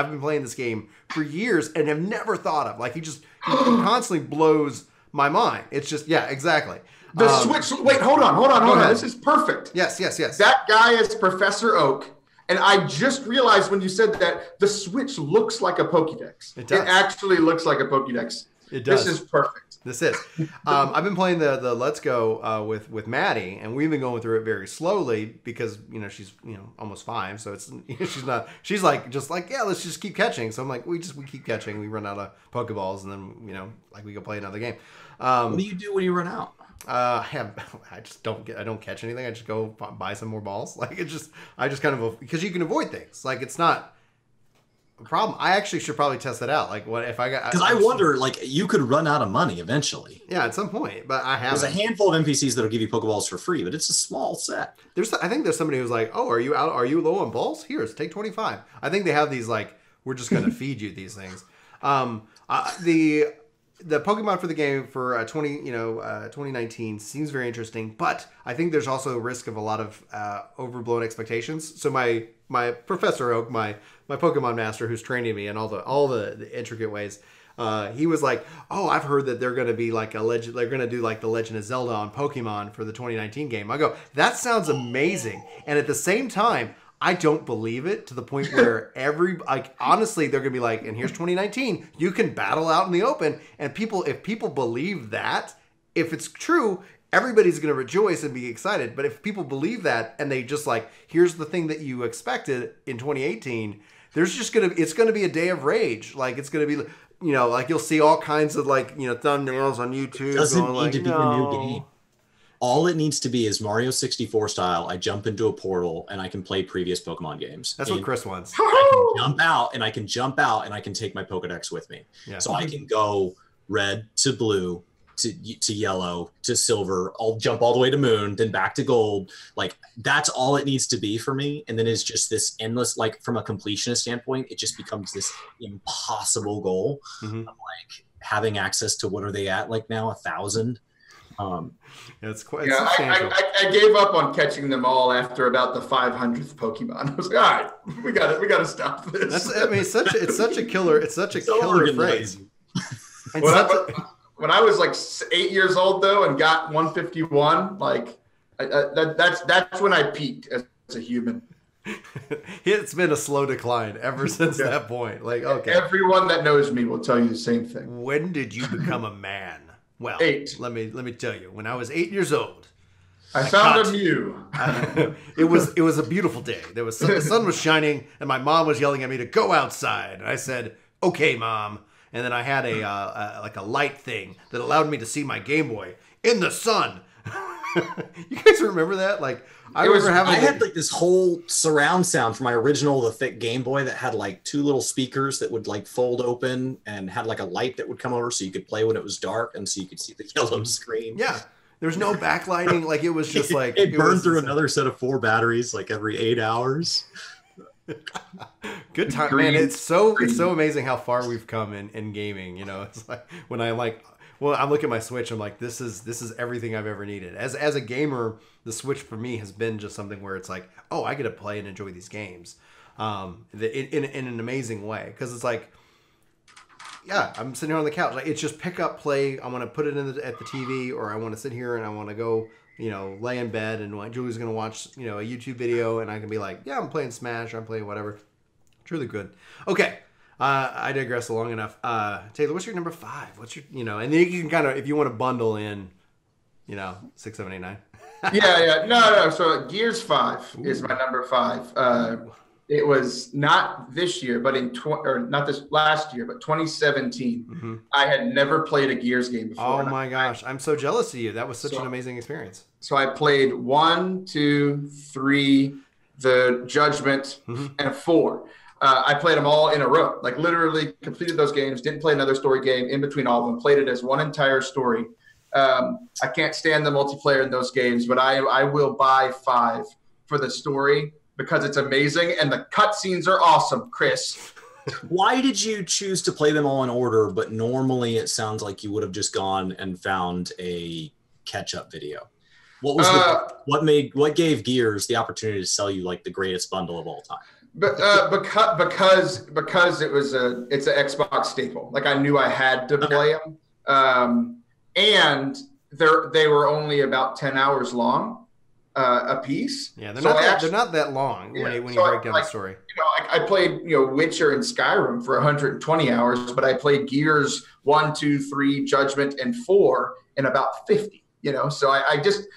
been playing this game for years and have never thought of. Like he constantly blows my mind. It's just, yeah, exactly. The Switch. Wait, hold on. This is perfect. Yes. That guy is Professor Oak. And I just realized when you said that the Switch looks like a Pokédex. It does. It actually looks like a Pokédex. It does. This is perfect. This is. I've been playing the Let's Go with Maddie, and we've been going through it very slowly because she's almost 5, so it's she's like yeah, let's just keep catching. So I'm like, we keep catching. We run out of Pokeballs, and then we go play another game. What do you do when you run out? I don't catch anything. I just go buy some more balls. Like I just kind of, because you can avoid things. Like it's not a problem. I actually should probably test it out. Like what if I got? Because I wonder, like you could run out of money eventually. Yeah, at some point. But I have. There's a handful of NPCs that'll give you Pokeballs for free, but it's a small set. I think there's somebody who's like, oh, are you out? Are you low on balls? Here, take 25. I think they have these like, we're just going to feed you these things. The Pokemon for the game for 2019 seems very interesting, but I think there's also a risk of a lot of overblown expectations. So my Professor Oak, my Pokemon Master, who's training me in all the intricate ways, he was like, "Oh, I've heard that they're going to be like they're going to do like the Legend of Zelda on Pokemon for the 2019 game." I go, "That sounds amazing," and at the same time, I don't believe it to the point where honestly, they're going to be like, and here's 2019, you can battle out in the open. And if people believe that, if it's true, everybody's going to rejoice and be excited. But if people believe that and they just like, here's the thing that you expected in 2018, it's going to be a day of rage. Like it's going to be, like you'll see all kinds of like, thumbnails on YouTube. Doesn't need to be a new game. All it needs to be is Mario 64 style. I jump into a portal and I can play previous Pokemon games. That's what Chris wants. I can jump out and I can take my Pokedex with me. Yeah. So I can go red to blue, to yellow to silver. I'll jump all the way to moon, then back to gold. Like that's all it needs to be for me. And then it's just this endless, like from a completionist standpoint, it just becomes this impossible goal. Mm-hmm. Of like having access to what are they at like now 1,000. It's quite substantial. I gave up on catching them all after about the 500th Pokemon. I was like, all right, we got to stop this. It's such a killer. It's such a killer phrase. When I was like 8 years old though, and got 151, like that's when I peaked as a human. It's been a slow decline ever since that point. Like, okay, everyone that knows me will tell you the same thing. When did you become a man? Well, 8. Let me tell you. When I was 8 years old, I found a Mew. It was a beautiful day. The sun was shining, and my mom was yelling at me to go outside. And I said, "Okay, Mom." And then I had a light thing that allowed me to see my Game Boy in the sun. You guys remember that? Like I had like this whole surround sound for my original, the thick Game Boy that had like 2 little speakers that would like fold open and had like a light that would come over so you could play when it was dark and so you could see the yellow screen. Yeah. There was no backlighting. Like it was just like it burned through another set of 4 batteries like every 8 hours. Good time, man. It's so amazing how far we've come in gaming. You know, it's like when I'm looking at my Switch, I'm like, this is everything I've ever needed. As a gamer, the Switch for me has been just something where it's like, oh, I get to play and enjoy these games, in an amazing way. Because it's like, yeah, I'm sitting here on the couch. Like it's just pick up, play. I want to put it at the TV, or I want to sit here and I want to go, lay in bed and Julie's going to watch, a YouTube video and I can be like, yeah, I'm playing Smash or I'm playing whatever. It's really good. Okay. I digress long enough. Taylor, what's your number 5? What's your, and then you can kind of, if you want to bundle in, 6, 7, 8, 9. Yeah. No. So Gears 5 is my number 5. It was not this year, but not this last year, but 2017. Mm-hmm. I had never played a Gears game before. Oh my gosh. I'm so jealous of you. That was such an amazing experience. So I played 1, 2, 3, the Judgment, and 4. I played them all in a row, like literally completed those games, didn't play another story game in between all of them, played it as one entire story. I can't stand the multiplayer in those games, but I will buy 5 for the story because it's amazing and the cutscenes are awesome, Chris. Why did you choose to play them all in order, but normally it sounds like you would have just gone and found a catch-up video? What gave Gears the opportunity to sell you like the greatest bundle of all time? But because it's an Xbox staple. Like I knew I had to play them, and they were only about 10 hours long a piece. Yeah, they're not that long when you break down the story. I played Witcher and Skyrim for 120 hours, but I played Gears 1, 2, 3, Judgment, and 4 in about 50. So I just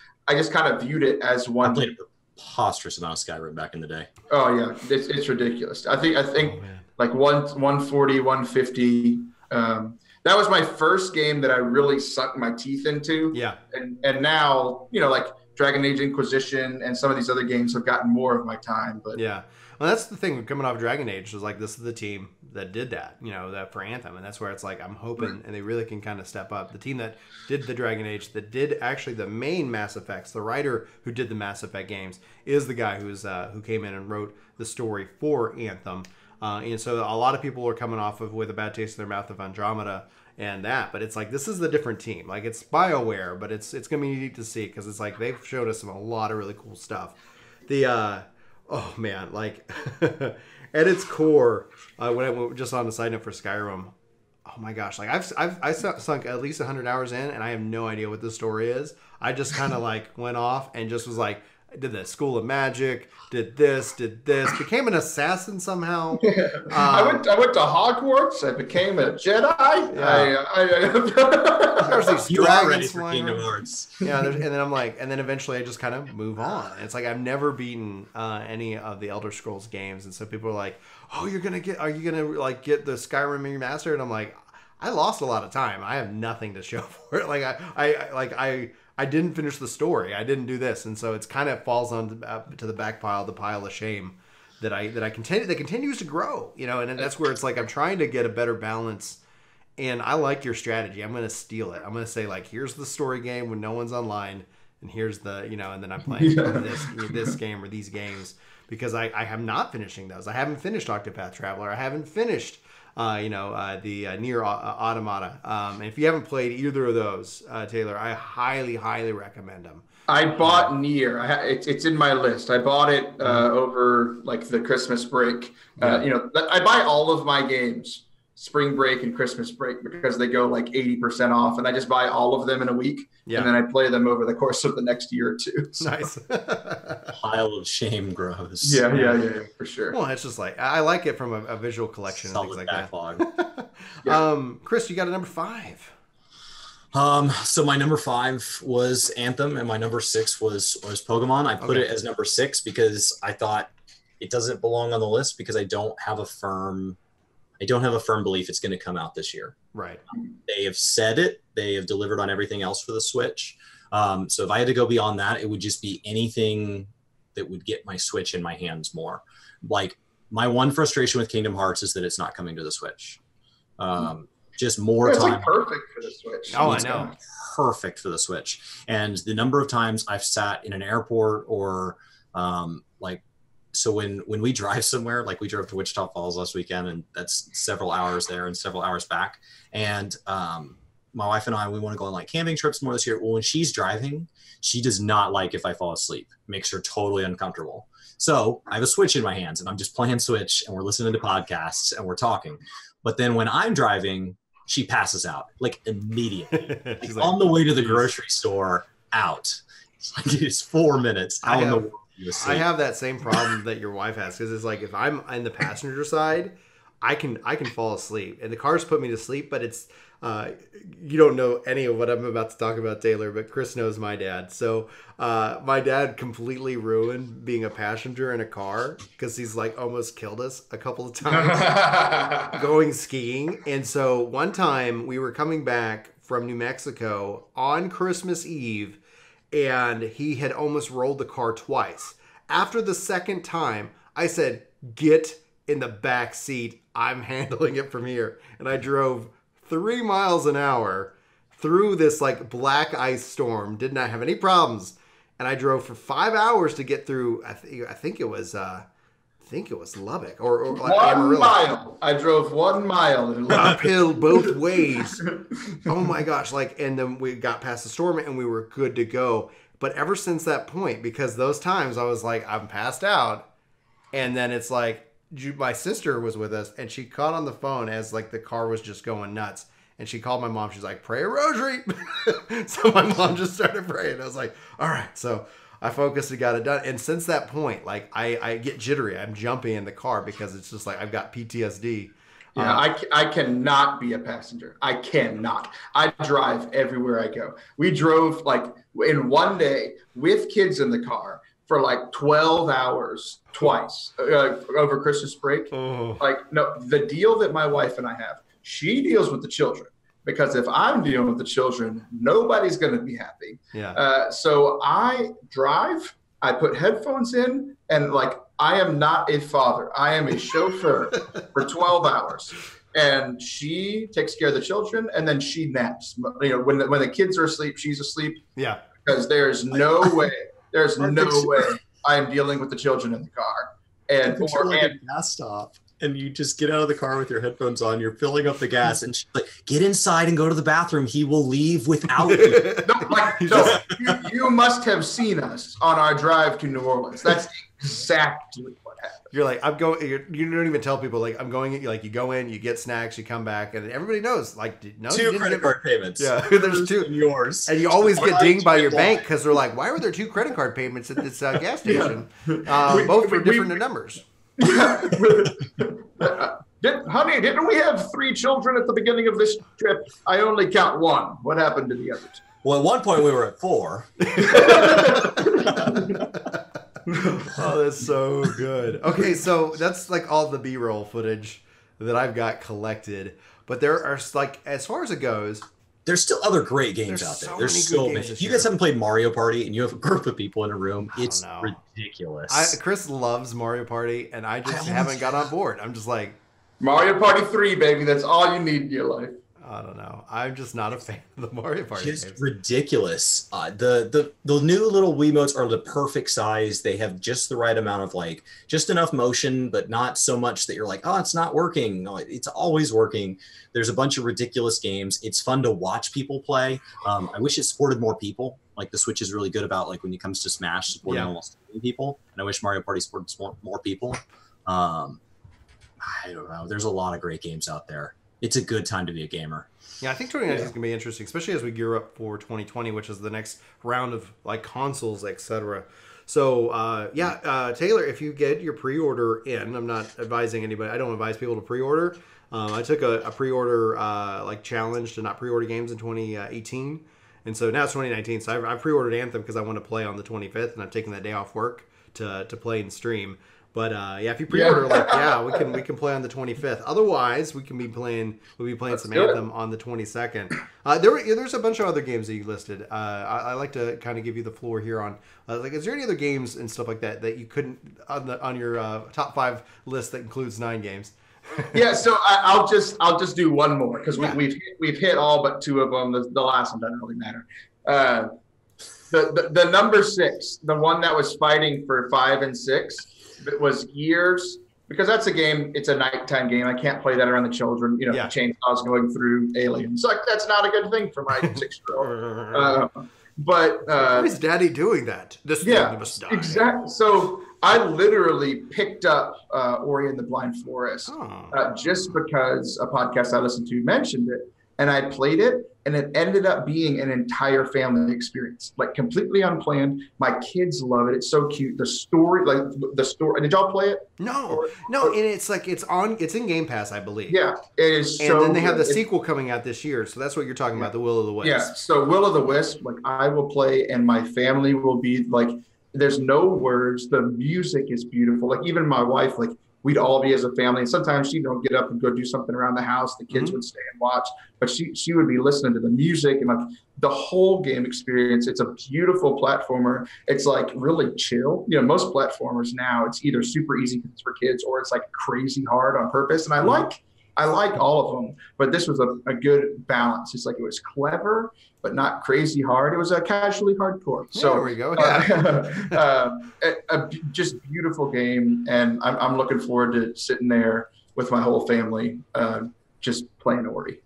kind of viewed it as one. I played a preposterous amount of Skyrim back in the day. Oh yeah, it's ridiculous. I think like 140, 150. That was my first game that I really sunk my teeth into. Yeah. And now, like Dragon Age Inquisition and some of these other games have gotten more of my time. But yeah. Well, that's the thing coming off Dragon Age was like, this is the team that did that, that for Anthem. And that's where it's like, I'm hoping, and they really can kind of step up. The team that did the Dragon Age, that did actually the main Mass Effects, the writer who did the Mass Effect games is the guy who came in and wrote the story for Anthem. And so a lot of people are coming off with a bad taste in their mouth of Andromeda and that, but it's like, this is the different team. Like it's BioWare, but it's going to be neat to see because it's like, they've showed us a lot of really cool stuff. Oh man, like at its core, when I went just on the side note for Skyrim, oh my gosh, like I've sunk at least 100 hours in, and I have no idea what the story is. I just kind of like went off and just was like, I did the School of Magic, did this, became an assassin somehow. I went to Hogwarts. I became a Jedi. Yeah. There's these dragons flying Kingdom Hearts. Yeah, and then I'm like, and then eventually I just kind of move on. And it's like I've never beaten any of the Elder Scrolls games, and so people are like, "Oh, are you gonna get the Skyrim remastered?" And I'm like, I lost a lot of time. I have nothing to show for it. Like I didn't finish the story. I didn't do this, and so it's kind of falls on to the back pile, the pile of shame that continues to grow. And that's where it's like I'm trying to get a better balance And I like your strategy. I'm going to steal it. I'm going to say, like, here's the story game when no one's online, and here's the, and then I'm playing this game or these games, because I am not finishing those. I haven't finished Octopath Traveler. I haven't finished, the Nier Automata. And if you haven't played either of those, Taylor, I highly, highly recommend them. I bought Nier. It's in my list. I bought it over like the Christmas break. I buy all of my games spring break and Christmas break because they go like 80% off, and I just buy all of them in a week, and then I play them over the course of the next year or two. So. Nice. Pile of shame grows. Yeah, for sure. Well, it's just like, I like it from a visual collection and things like backlog. that. Chris, you got a number 5. So my number 5 was Anthem, and my number 6 was Pokemon. I put it as number 6 because I thought it doesn't belong on the list because I don't have a firm belief it's going to come out this year. Right. They have said it. They have delivered on everything else for the Switch. So if I had to go beyond that, it would just be anything that would get my Switch in my hands more. Like, my one frustration with Kingdom Hearts is that it's not coming to the Switch. Just more time. It's like perfect for the Switch. Oh, I know. Perfect for the Switch. And the number of times I've sat in an airport or so when we drive somewhere, like we drove to Wichita Falls last weekend, and that's several hours there and several hours back. And my wife and I, we want to go on like camping trips more this year. Well, when she's driving, she does not like if I fall asleep. It makes her totally uncomfortable. So I have a Switch in my hands, and I'm just playing Switch, and we're listening to podcasts, and we're talking. But then when I'm driving, she passes out like immediately. She's like, on the way to the grocery store, out. It's like it's 4 minutes. How in the world? I have that same problem that your wife has, because it's like if I'm in the passenger side, I can fall asleep, and the cars put me to sleep. But it's you don't know any of what I'm about to talk about, Taylor, but Chris knows my dad. So my dad completely ruined being a passenger in a car because he's like almost killed us a couple of times going skiing. And so one time we were coming back from New Mexico on Christmas Eve, and he had almost rolled the car twice. After the second time, I said, "Get in the back seat. I'm handling it from here." And I drove 3 miles an hour through this like black ice storm. Did not have any problems. And I drove for 5 hours to get through. I think it was Lubbock or like 1 Amarillo. mile. I drove 1 mile in Lubbock. Uphill both ways. Oh my gosh! And then we got past the storm and we were good to go. But ever since that point, because those times I was like, I'm passed out, and then it's like my sister was with us, and she caught on the phone as like the car was just going nuts, and she called my mom. She's like, "Pray a rosary." So my mom just started praying. I was like, "All right." So I focused and got it done. And since that point, like I get jittery. I'm jumping in the car because it's just like I've got PTSD. Yeah, I cannot be a passenger. I cannot. I drive everywhere I go. We drove like in one day with kids in the car for like 12 hours twice over Christmas break. Oh. Like, no, the deal that my wife and I have, she deals with the children. Because if I'm dealing with the children, nobody's going to be happy. Yeah. So I drive, I put headphones in, and like, I am not a father. I am a chauffeur for 12 hours. And she takes care of the children, and then she naps. You know, when the kids are asleep, she's asleep. Yeah. Because there's no way I am dealing with the children in the car. And or like a gas stop. And you just get out of the car with your headphones on. You're filling up the gas, and she's like, "Get inside and go to the bathroom. He will leave without you." You must have seen us on our drive to New Orleans. That's exactly what happened. You're like, I'm going. You don't even tell people like I'm going. Like you go in, you get snacks, you come back, and everybody knows. Like, no, 2 credit card payments. Yeah, there's 2. And yours, and you always get dinged by your bank because they're like, "Why were there 2 credit card payments at this gas station? Both for different numbers." Yeah. Honey, didn't we have 3 children at the beginning of this trip? I only count 1. What happened to the others? Well, at one point we were at 4. Oh, that's so good. Okay, so that's like all the B-roll footage that I've got collected. But there are like, as far as it goes, there's still other great games out there. There's so many. If you guys haven't played Mario Party and you have a group of people in a room, it's ridiculous. Chris loves Mario Party, and I just haven't got on board. I'm just like, Mario Party 3, baby. That's all you need in your life. I don't know. I'm just not a fan of the Mario Party Just games. ridiculous. The new little Wiimotes are the perfect size. They have just the right amount of like just enough motion, but not so much that you're like, oh, it's not working. No, it's always working. There's a bunch of ridiculous games. It's fun to watch people play. I wish it supported more people. Like the Switch is really good about like when it comes to Smash supporting almost 20 people, and I wish Mario Party supported more people. I don't know. There's a lot of great games out there. It's a good time to be a gamer. Yeah, I think 2019 is going to be interesting, especially as we gear up for 2020, which is the next round of like consoles, etc. So, Taylor, if you get your pre-order in, I'm not advising anybody. I don't advise people to pre-order. I took a pre-order like challenge to not pre-order games in 2018, and so now it's 2019. So I pre-ordered Anthem because I want to play on the 25th, and I've taken that day off work to play and stream. But if you pre-order, we can play on the 25th. Otherwise, we'll be playing some Anthem on the 22nd. There's a bunch of other games that you listed. I like to kind of give you the floor here on is there any other games and stuff like that you couldn't on your top 5 list that includes 9 games? Yeah, so I'll just do one more because we've hit all but 2 of them. The last one doesn't really matter. The number 6, the one that was fighting for 5 and 6. It was years, because that's a game, it's a nighttime game. I can't play that around the children, chainsaws going through aliens. Like, that's not a good thing for my 6-year-old. Why is Daddy doing that? This thing must die. Exactly. So I literally picked up Ori and the Blind Forest just because a podcast I listened to mentioned it. And I played it, and it ended up being an entire family experience, like completely unplanned. My kids love it. It's so cute. The story. Did y'all play it? No. And it's like it's in Game Pass, I believe. Yeah, it is. And then they have the sequel coming out this year, so that's what you're talking about, the Will of the Wisp. Yeah. So Will of the Wisp, like I will play, and my family will be like. There's no words. The music is beautiful. Like even my wife, like. We'd all be as a family, and sometimes she'd get up and go do something around the house. The kids would stay and watch, but she would be listening to the music and like the whole game experience. It's a beautiful platformer. It's like really chill. Most platformers now, it's either super easy for kids or it's like crazy hard on purpose. And I like all of them, but this was a good balance. It's like it was clever, but not crazy hard. It was a casually hardcore. So there we go. A just beautiful game, and I'm looking forward to sitting there with my whole family, just playing Ori.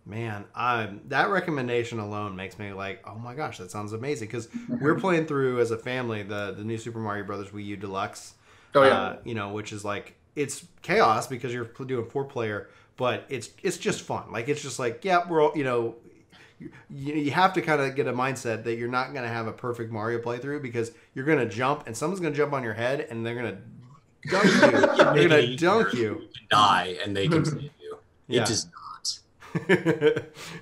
Man, that recommendation alone makes me like, oh my gosh, that sounds amazing. Because we're playing through as a family the new Super Mario Brothers Wii U Deluxe. Oh yeah. Which is like. It's chaos because you're doing 4-player, but it's just fun. Like it's just like, we're all, you have to kind of get a mindset that you're not going to have a perfect Mario playthrough because you're going to jump and someone's going to jump on your head and they're going to dunk you. They're going to dunk you. You can die and they can save you. It does not.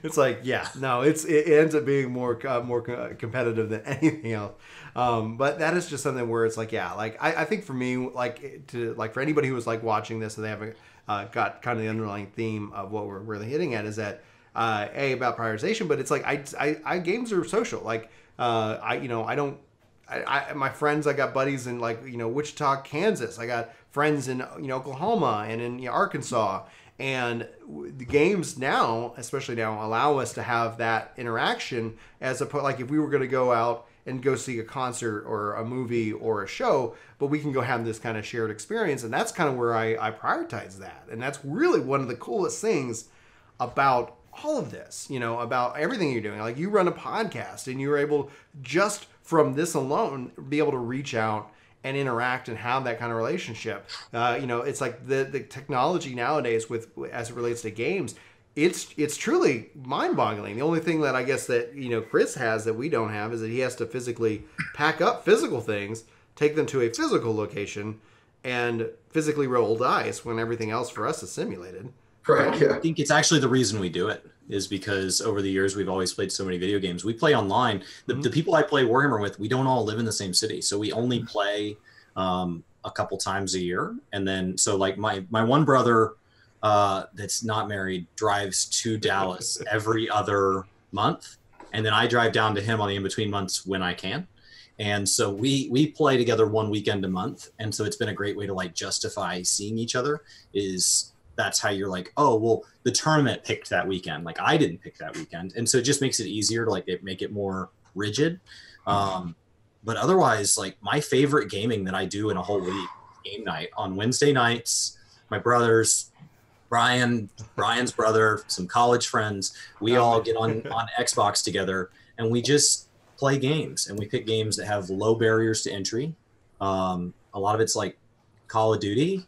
It's like, it ends up being more competitive than anything else. But that is just something where it's like, I think for me, for anybody who was like watching this and they haven't got kind of the underlying theme of what we're really hitting at is that about prioritization, but it's like I games are social. Like my friends, I got buddies in Wichita, Kansas. I got friends in Oklahoma and in Arkansas. And the games now, especially now, allow us to have that interaction as like if we were going to go out and go see a concert or a movie or a show, but we can go have this kind of shared experience. And that's kind of where I prioritize that. And that's really one of the coolest things about all of this, about everything you're doing. Like you run a podcast and you're able just from this alone, be able to reach out and interact and have that kind of relationship. It's like the technology nowadays as it relates to games, it's truly mind-boggling. The only thing that I guess that Chris has that we don't have is that he has to physically pack up physical things, take them to a physical location, and physically roll dice when everything else for us is simulated. Correct. Yeah. I think it's actually the reason we do it is because over the years we've always played so many video games. We play online. The people I play Warhammer with, we don't all live in the same city, so we only play a couple times a year. And then so like my one brother that's not married drives to Dallas every other month, and then I drive down to him on the in-between months when I can. And so we play together one weekend a month, and so it's been a great way to like justify seeing each other is that's how you're like, oh, well, the tournament picked that weekend. Like I didn't pick that weekend. And so it just makes it easier to like make it more rigid. But otherwise, like my favorite gaming that I do in a whole week, game night on Wednesday nights, my brothers, Brian's brother, some college friends, we all get on Xbox together and we just play games, and we pick games that have low barriers to entry. A lot of it's like Call of Duty,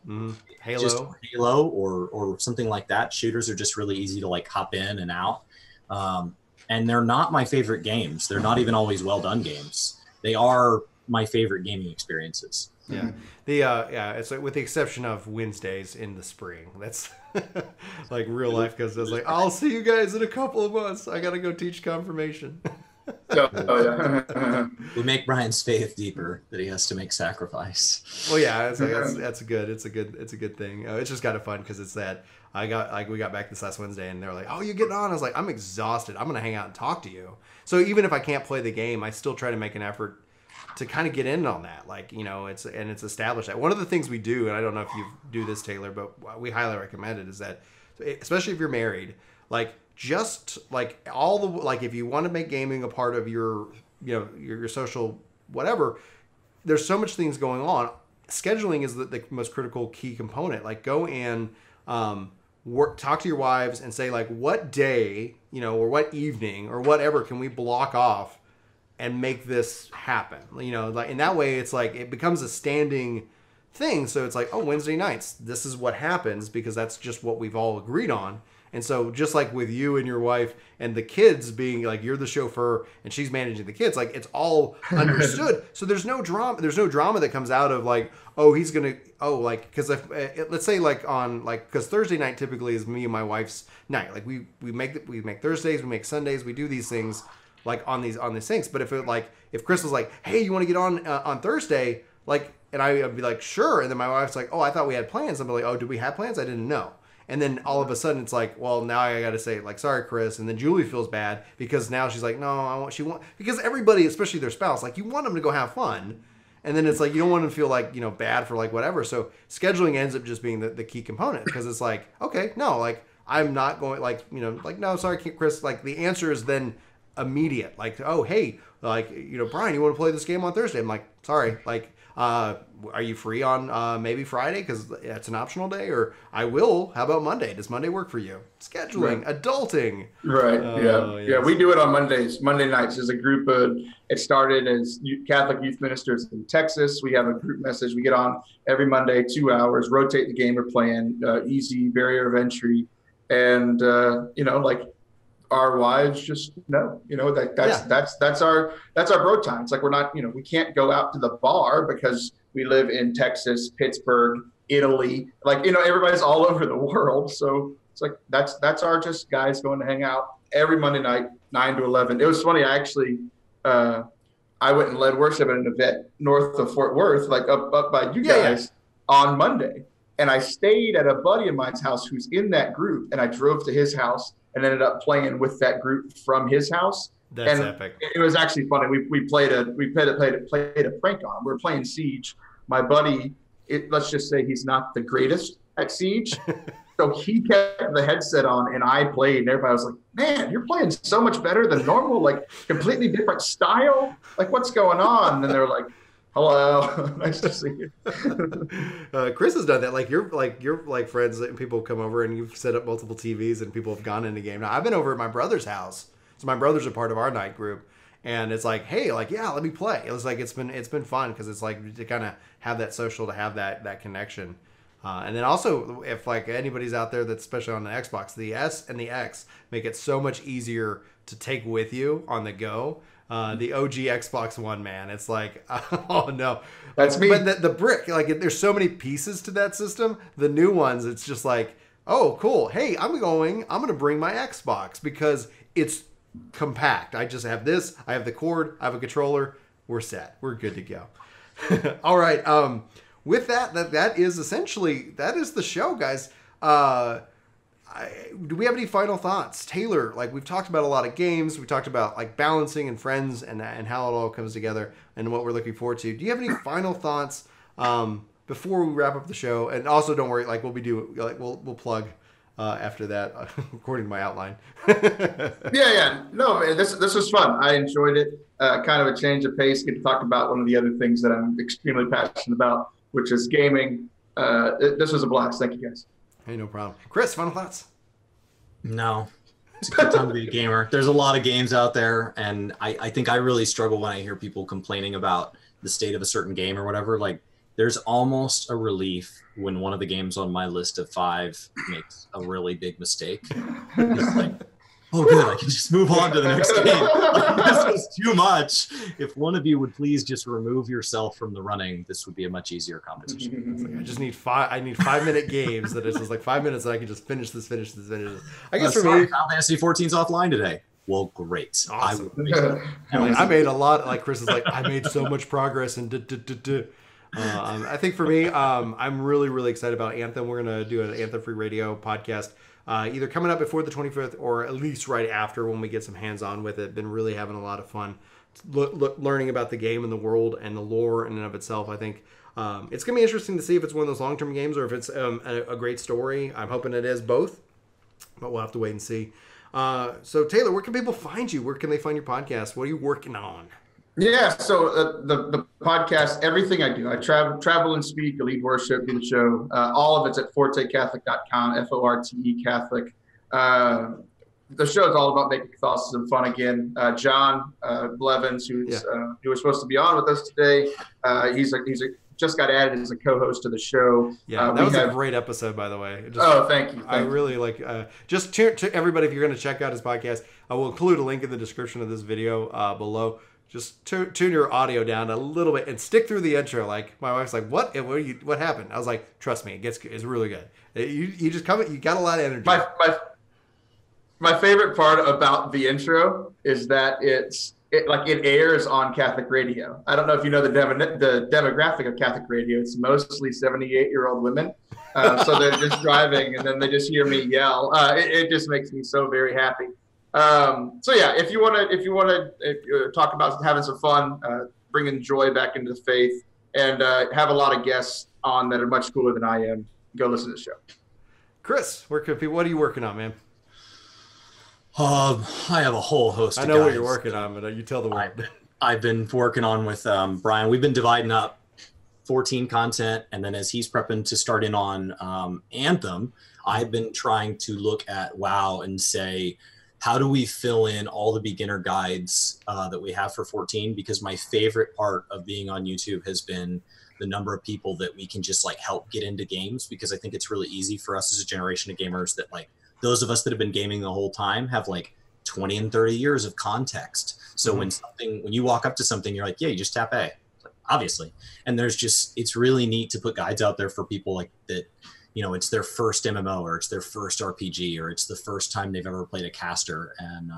Halo or something like that. Shooters are just really easy to like hop in and out. And they're not my favorite games. They're not even always well done games. They are my favorite gaming experiences. Yeah. It's like, with the exception of Wednesdays in the spring. That's like real life, because it's like, I'll see you guys in a couple of months. I got to go teach confirmation. We make Brian's faith deeper that he has to make sacrifice. Well, yeah, it's like, it's a good thing. It's just kind of fun because it's that we got back this last Wednesday and they're like, oh, you getting on? I was like, I'm exhausted. I'm going to hang out and talk to you. So even if I can't play the game, I still try to make an effort to kind of get in on that. Like, you know, it's established that one of the things we do, and I don't know if you do this, Taylor, but we highly recommend it, is that, especially if you're married, like, just like if you want to make gaming a part of your, you know, your social whatever, there's so much things going on. Scheduling is the most critical key component. Like, go and talk to your wives and say, like, what day, you know, or what evening or whatever can we block off and make this happen? You know, like, in that way, it's like it becomes a standing thing. So it's like, oh, Wednesday nights, this is what happens, because that's just what we've all agreed on. And so just like with you and your wife and the kids being like, you're the chauffeur and she's managing the kids, like, it's all understood. So there's no drama. There's no drama that comes out of like, oh, he's going to, like, because if let's say like on like, because Thursday night typically is me and my wife's night. Like we make Thursdays, we make Sundays, we do these things like on these things. But if Chris was like, hey, you want to get on Thursday? Like, and I'd be like, sure. And then my wife's like, oh, I thought we had plans. I'd be like, oh, do we have plans? I didn't know. And then all of a sudden it's like, well, now I got to say, like, sorry, Chris. And then Julie feels bad because now she's like, no, because everybody, especially their spouse, like, you want them to go have fun. And then it's like, you don't want them to feel like, you know, bad for like whatever. So scheduling ends up just being the key component, because it's like, okay, no, like, I'm not going, like, you know, like, no, sorry, Chris. Like, the answer is then immediate. Like, oh, hey, like, you know, Brian, you want to play this game on Thursday? I'm like, sorry, like, are you free on maybe Friday, because it's an optional day? Or I will. How about Monday? Does Monday work for you? Scheduling, right. Adulting. Right. Yeah. We do it on Mondays. Monday nights is a group of. It started as Catholic youth ministers in Texas. We have a group message. We get on every Monday, 2 hours, rotate the game we're playing, easy barrier of entry, and you know, like, our wives just know, you know, that's our bro time. It's like, we're not, you know, we can't go out to the bar because we live in Texas, Pittsburgh, Italy, like, you know, everybody's all over the world. So it's like, that's our just guys going to hang out every Monday night, 9 to 11. It was funny. I actually, I went and led worship at an event north of Fort Worth, like up by you guys on Monday. And I stayed at a buddy of mine's house who's in that group. And I drove to his house and ended up playing with that group from his house. That's epic. It was actually funny. We played a prank on him. We were playing Siege. My buddy, let's just say he's not the greatest at Siege. So he kept the headset on and I played, and everybody was like, man, you're playing so much better than normal, like completely different style. Like, what's going on? And they're like, hello, nice to see you. Chris has done that. Like, you're friends and people come over and you've set up multiple TVs and people have gone in the game. Now, I've been over at my brother's house. So my brothers are part of our night group. And it's like, hey, like, yeah, let me play. It was like, it's been fun because it's like to kind of have that social, to have that connection. And then also, if like anybody's out there that's especially on the Xbox, the S and the X make it so much easier to take with you on the go. The OG Xbox One, man, it's like, oh no, that's me. But the brick, like, there's so many pieces to that system. The new ones, it's just like, oh, cool. Hey, I'm going to bring my Xbox because it's compact. I just have this. I have the cord. I have a controller. We're set. We're good to go. All right. With that is essentially, that is the show, guys. Do we have any final thoughts? Taylor, like, we've talked about a lot of games. We talked about like balancing and friends and how it all comes together and what we're looking forward to. Do you have any final thoughts on before we wrap up the show, and also don't worry, like we'll plug after that, according to my outline. Yeah. No, man, this was fun. I enjoyed it. Kind of a change of pace. Get to talk about one of the other things that I'm extremely passionate about, which is gaming. This was a blast. Thank you, guys. Hey, no problem. Chris, final thoughts? No. It's a good time to be a gamer. There's a lot of games out there, and I think I really struggle when I hear people complaining about the state of a certain game or whatever. Like, there's almost a relief when one of the games on my list of 5 makes a really big mistake. It's like, oh, good, I can just move on to the next game. Like, this was too much. If one of you would please just remove yourself from the running, this would be a much easier competition. Like, I just need 5-minute games that it's just like 5 minutes that I can just finish this. I guess for me, Final Fantasy 14's offline today. Well, great. Awesome. I made a lot. Like Chris is like, I made so much progress and I think for me, I'm really, really excited about Anthem. We're going to do an Anthem Free Radio podcast, either coming up before the 25th or at least right after when we get some hands-on with it. Been really having a lot of fun learning about the game and the world and the lore in and of itself. I think it's going to be interesting to see if it's one of those long-term games or if it's a great story. I'm hoping it is both, but we'll have to wait and see. So Taylor, where can people find you? Where can they find your podcast? What are you working on? Yeah, so the podcast, everything I do, I travel and speak, I lead worship, do the show. All of it's at ForteCatholic.com, FORTE Catholic. The show is all about making Catholicism fun again. John Blevins, who was supposed to be on with us today, he's just got added as a co-host to the show. Yeah, that was a great episode, by the way. Thank you. I really like, just to everybody, if you're going to check out his podcast, I will include a link in the description of this video below. Just tune your audio down a little bit and stick through the intro. Like my wife's like, "What happened?" I was like, "Trust me, it's really good. You just come. You got a lot of energy." My favorite part about the intro is that it airs on Catholic radio. I don't know if you know the demographic of Catholic radio. It's mostly 78-year-old women. So they're just driving and then they just hear me yell. It just makes me so very happy. So yeah, if you want to talk about having some fun, bringing joy back into the faith, and have a lot of guests on that are much cooler than I am, go listen to the show. Chris, what are you working on, man? I have a whole host. I know what you're working on, but you tell the world. I've been working on with Brian. We've been dividing up 14 content, and then as he's prepping to start in on Anthem, I've been trying to look at WoW and say, how do we fill in all the beginner guides that we have for 14? Because my favorite part of being on YouTube has been the number of people that we can just like help get into games, because I think it's really easy for us as a generation of gamers that like those of us that have been gaming the whole time have like 20 and 30 years of context. So when you walk up to something, you're like, yeah, you just tap A, like, obviously. And it's really neat to put guides out there for people like that. You know, it's their first MMO or it's their first RPG or it's the first time they've ever played a caster. And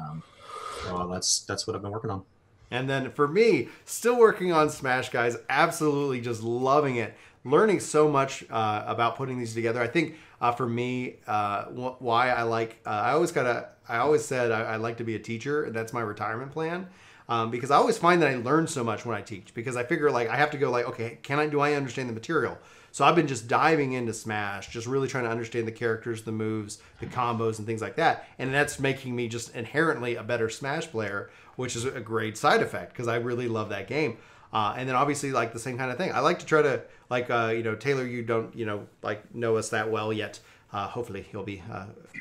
that's what I've been working on. And then for me, still working on Smash, guys, absolutely just loving it. Learning so much about putting these together. I think for me, why I like, I always said I'd like to be a teacher, and that's my retirement plan. Because I always find that I learn so much when I teach, because I figure like I have to go like, okay, do I understand the material? So I've been just diving into Smash, just really trying to understand the characters, the moves, the combos, and things like that. And that's making me just inherently a better Smash player, which is a great side effect because I really love that game. And then obviously like the same kind of thing. I like to try to like, Taylor, you don't, like know us that well yet. Hopefully he'll be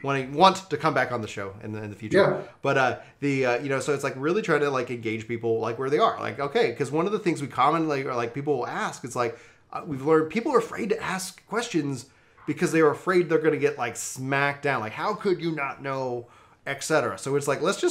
want to come back on the show in the future. Yeah. But so it's like really trying to like engage people like where they are. Like, okay, because one of the things we commonly or like people will ask is like, we've learned people are afraid to ask questions because they are afraid they're going to get like smacked down. Like, how could you not know, etc. So it's like, let's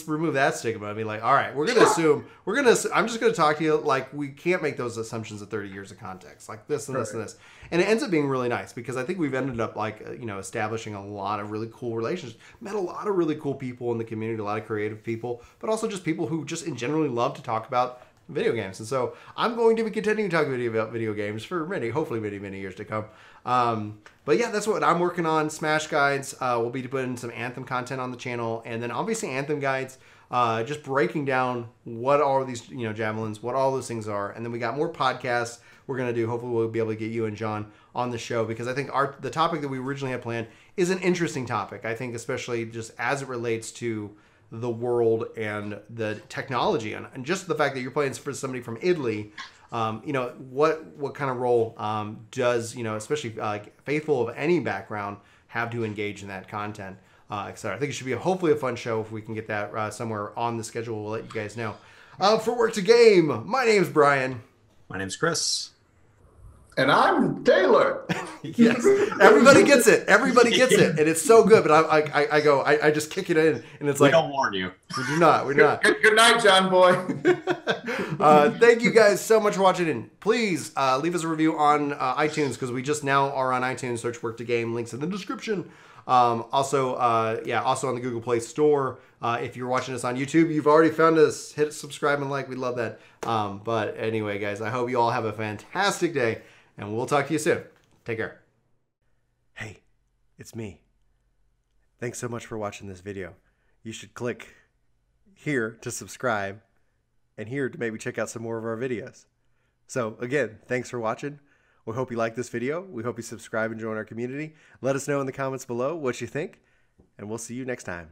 remove that stigma. I mean, like, all right, I'm just going to talk to you like we can't make those assumptions of 30 years of context, like this and this and this. And it ends up being really nice because I think we've ended up like, establishing a lot of really cool relationships, met a lot of really cool people in the community, a lot of creative people, but also just people who just in generally love to talk about video games. And so I'm going to be continuing to talk about video games for hopefully many years to come. But yeah, that's what I'm working on. Smash guides. We'll be putting some Anthem content on the channel, and then obviously Anthem guides. just breaking down what all of these, javelins, what all those things are. And then we got more podcasts we're going to do. Hopefully we'll be able to get you and John on the show, because I think the topic that we originally had planned is an interesting topic. I think especially just as it relates to the world and the technology, and just the fact that you're playing for somebody from Italy. What kind of role does, especially faithful of any background, have to engage in that content, etc. I think it should be hopefully a fun show. If we can get that somewhere on the schedule, we'll let you guys know. For Work to Game, my name's Brian. My name's Chris. And I'm Taylor. Yes, everybody gets it. Everybody gets it, and it's so good. But I just kick it in, and it's like, we don't warn you. We do not. We're not. Good night, John boy. Thank you guys so much for watching, and please leave us a review on iTunes, because we just now are on iTunes. Search Work to Game. Links in the description. Also on the Google Play Store. If you're watching us on YouTube, you've already found us. Hit subscribe and like. We love that. But anyway, guys, I hope you all have a fantastic day, and we'll talk to you soon. Take care. Hey, it's me. Thanks so much for watching this video. You should click here to subscribe, and here to maybe check out some more of our videos. So again, thanks for watching. We hope you like this video. We hope you subscribe and join our community. Let us know in the comments below what you think, and we'll see you next time.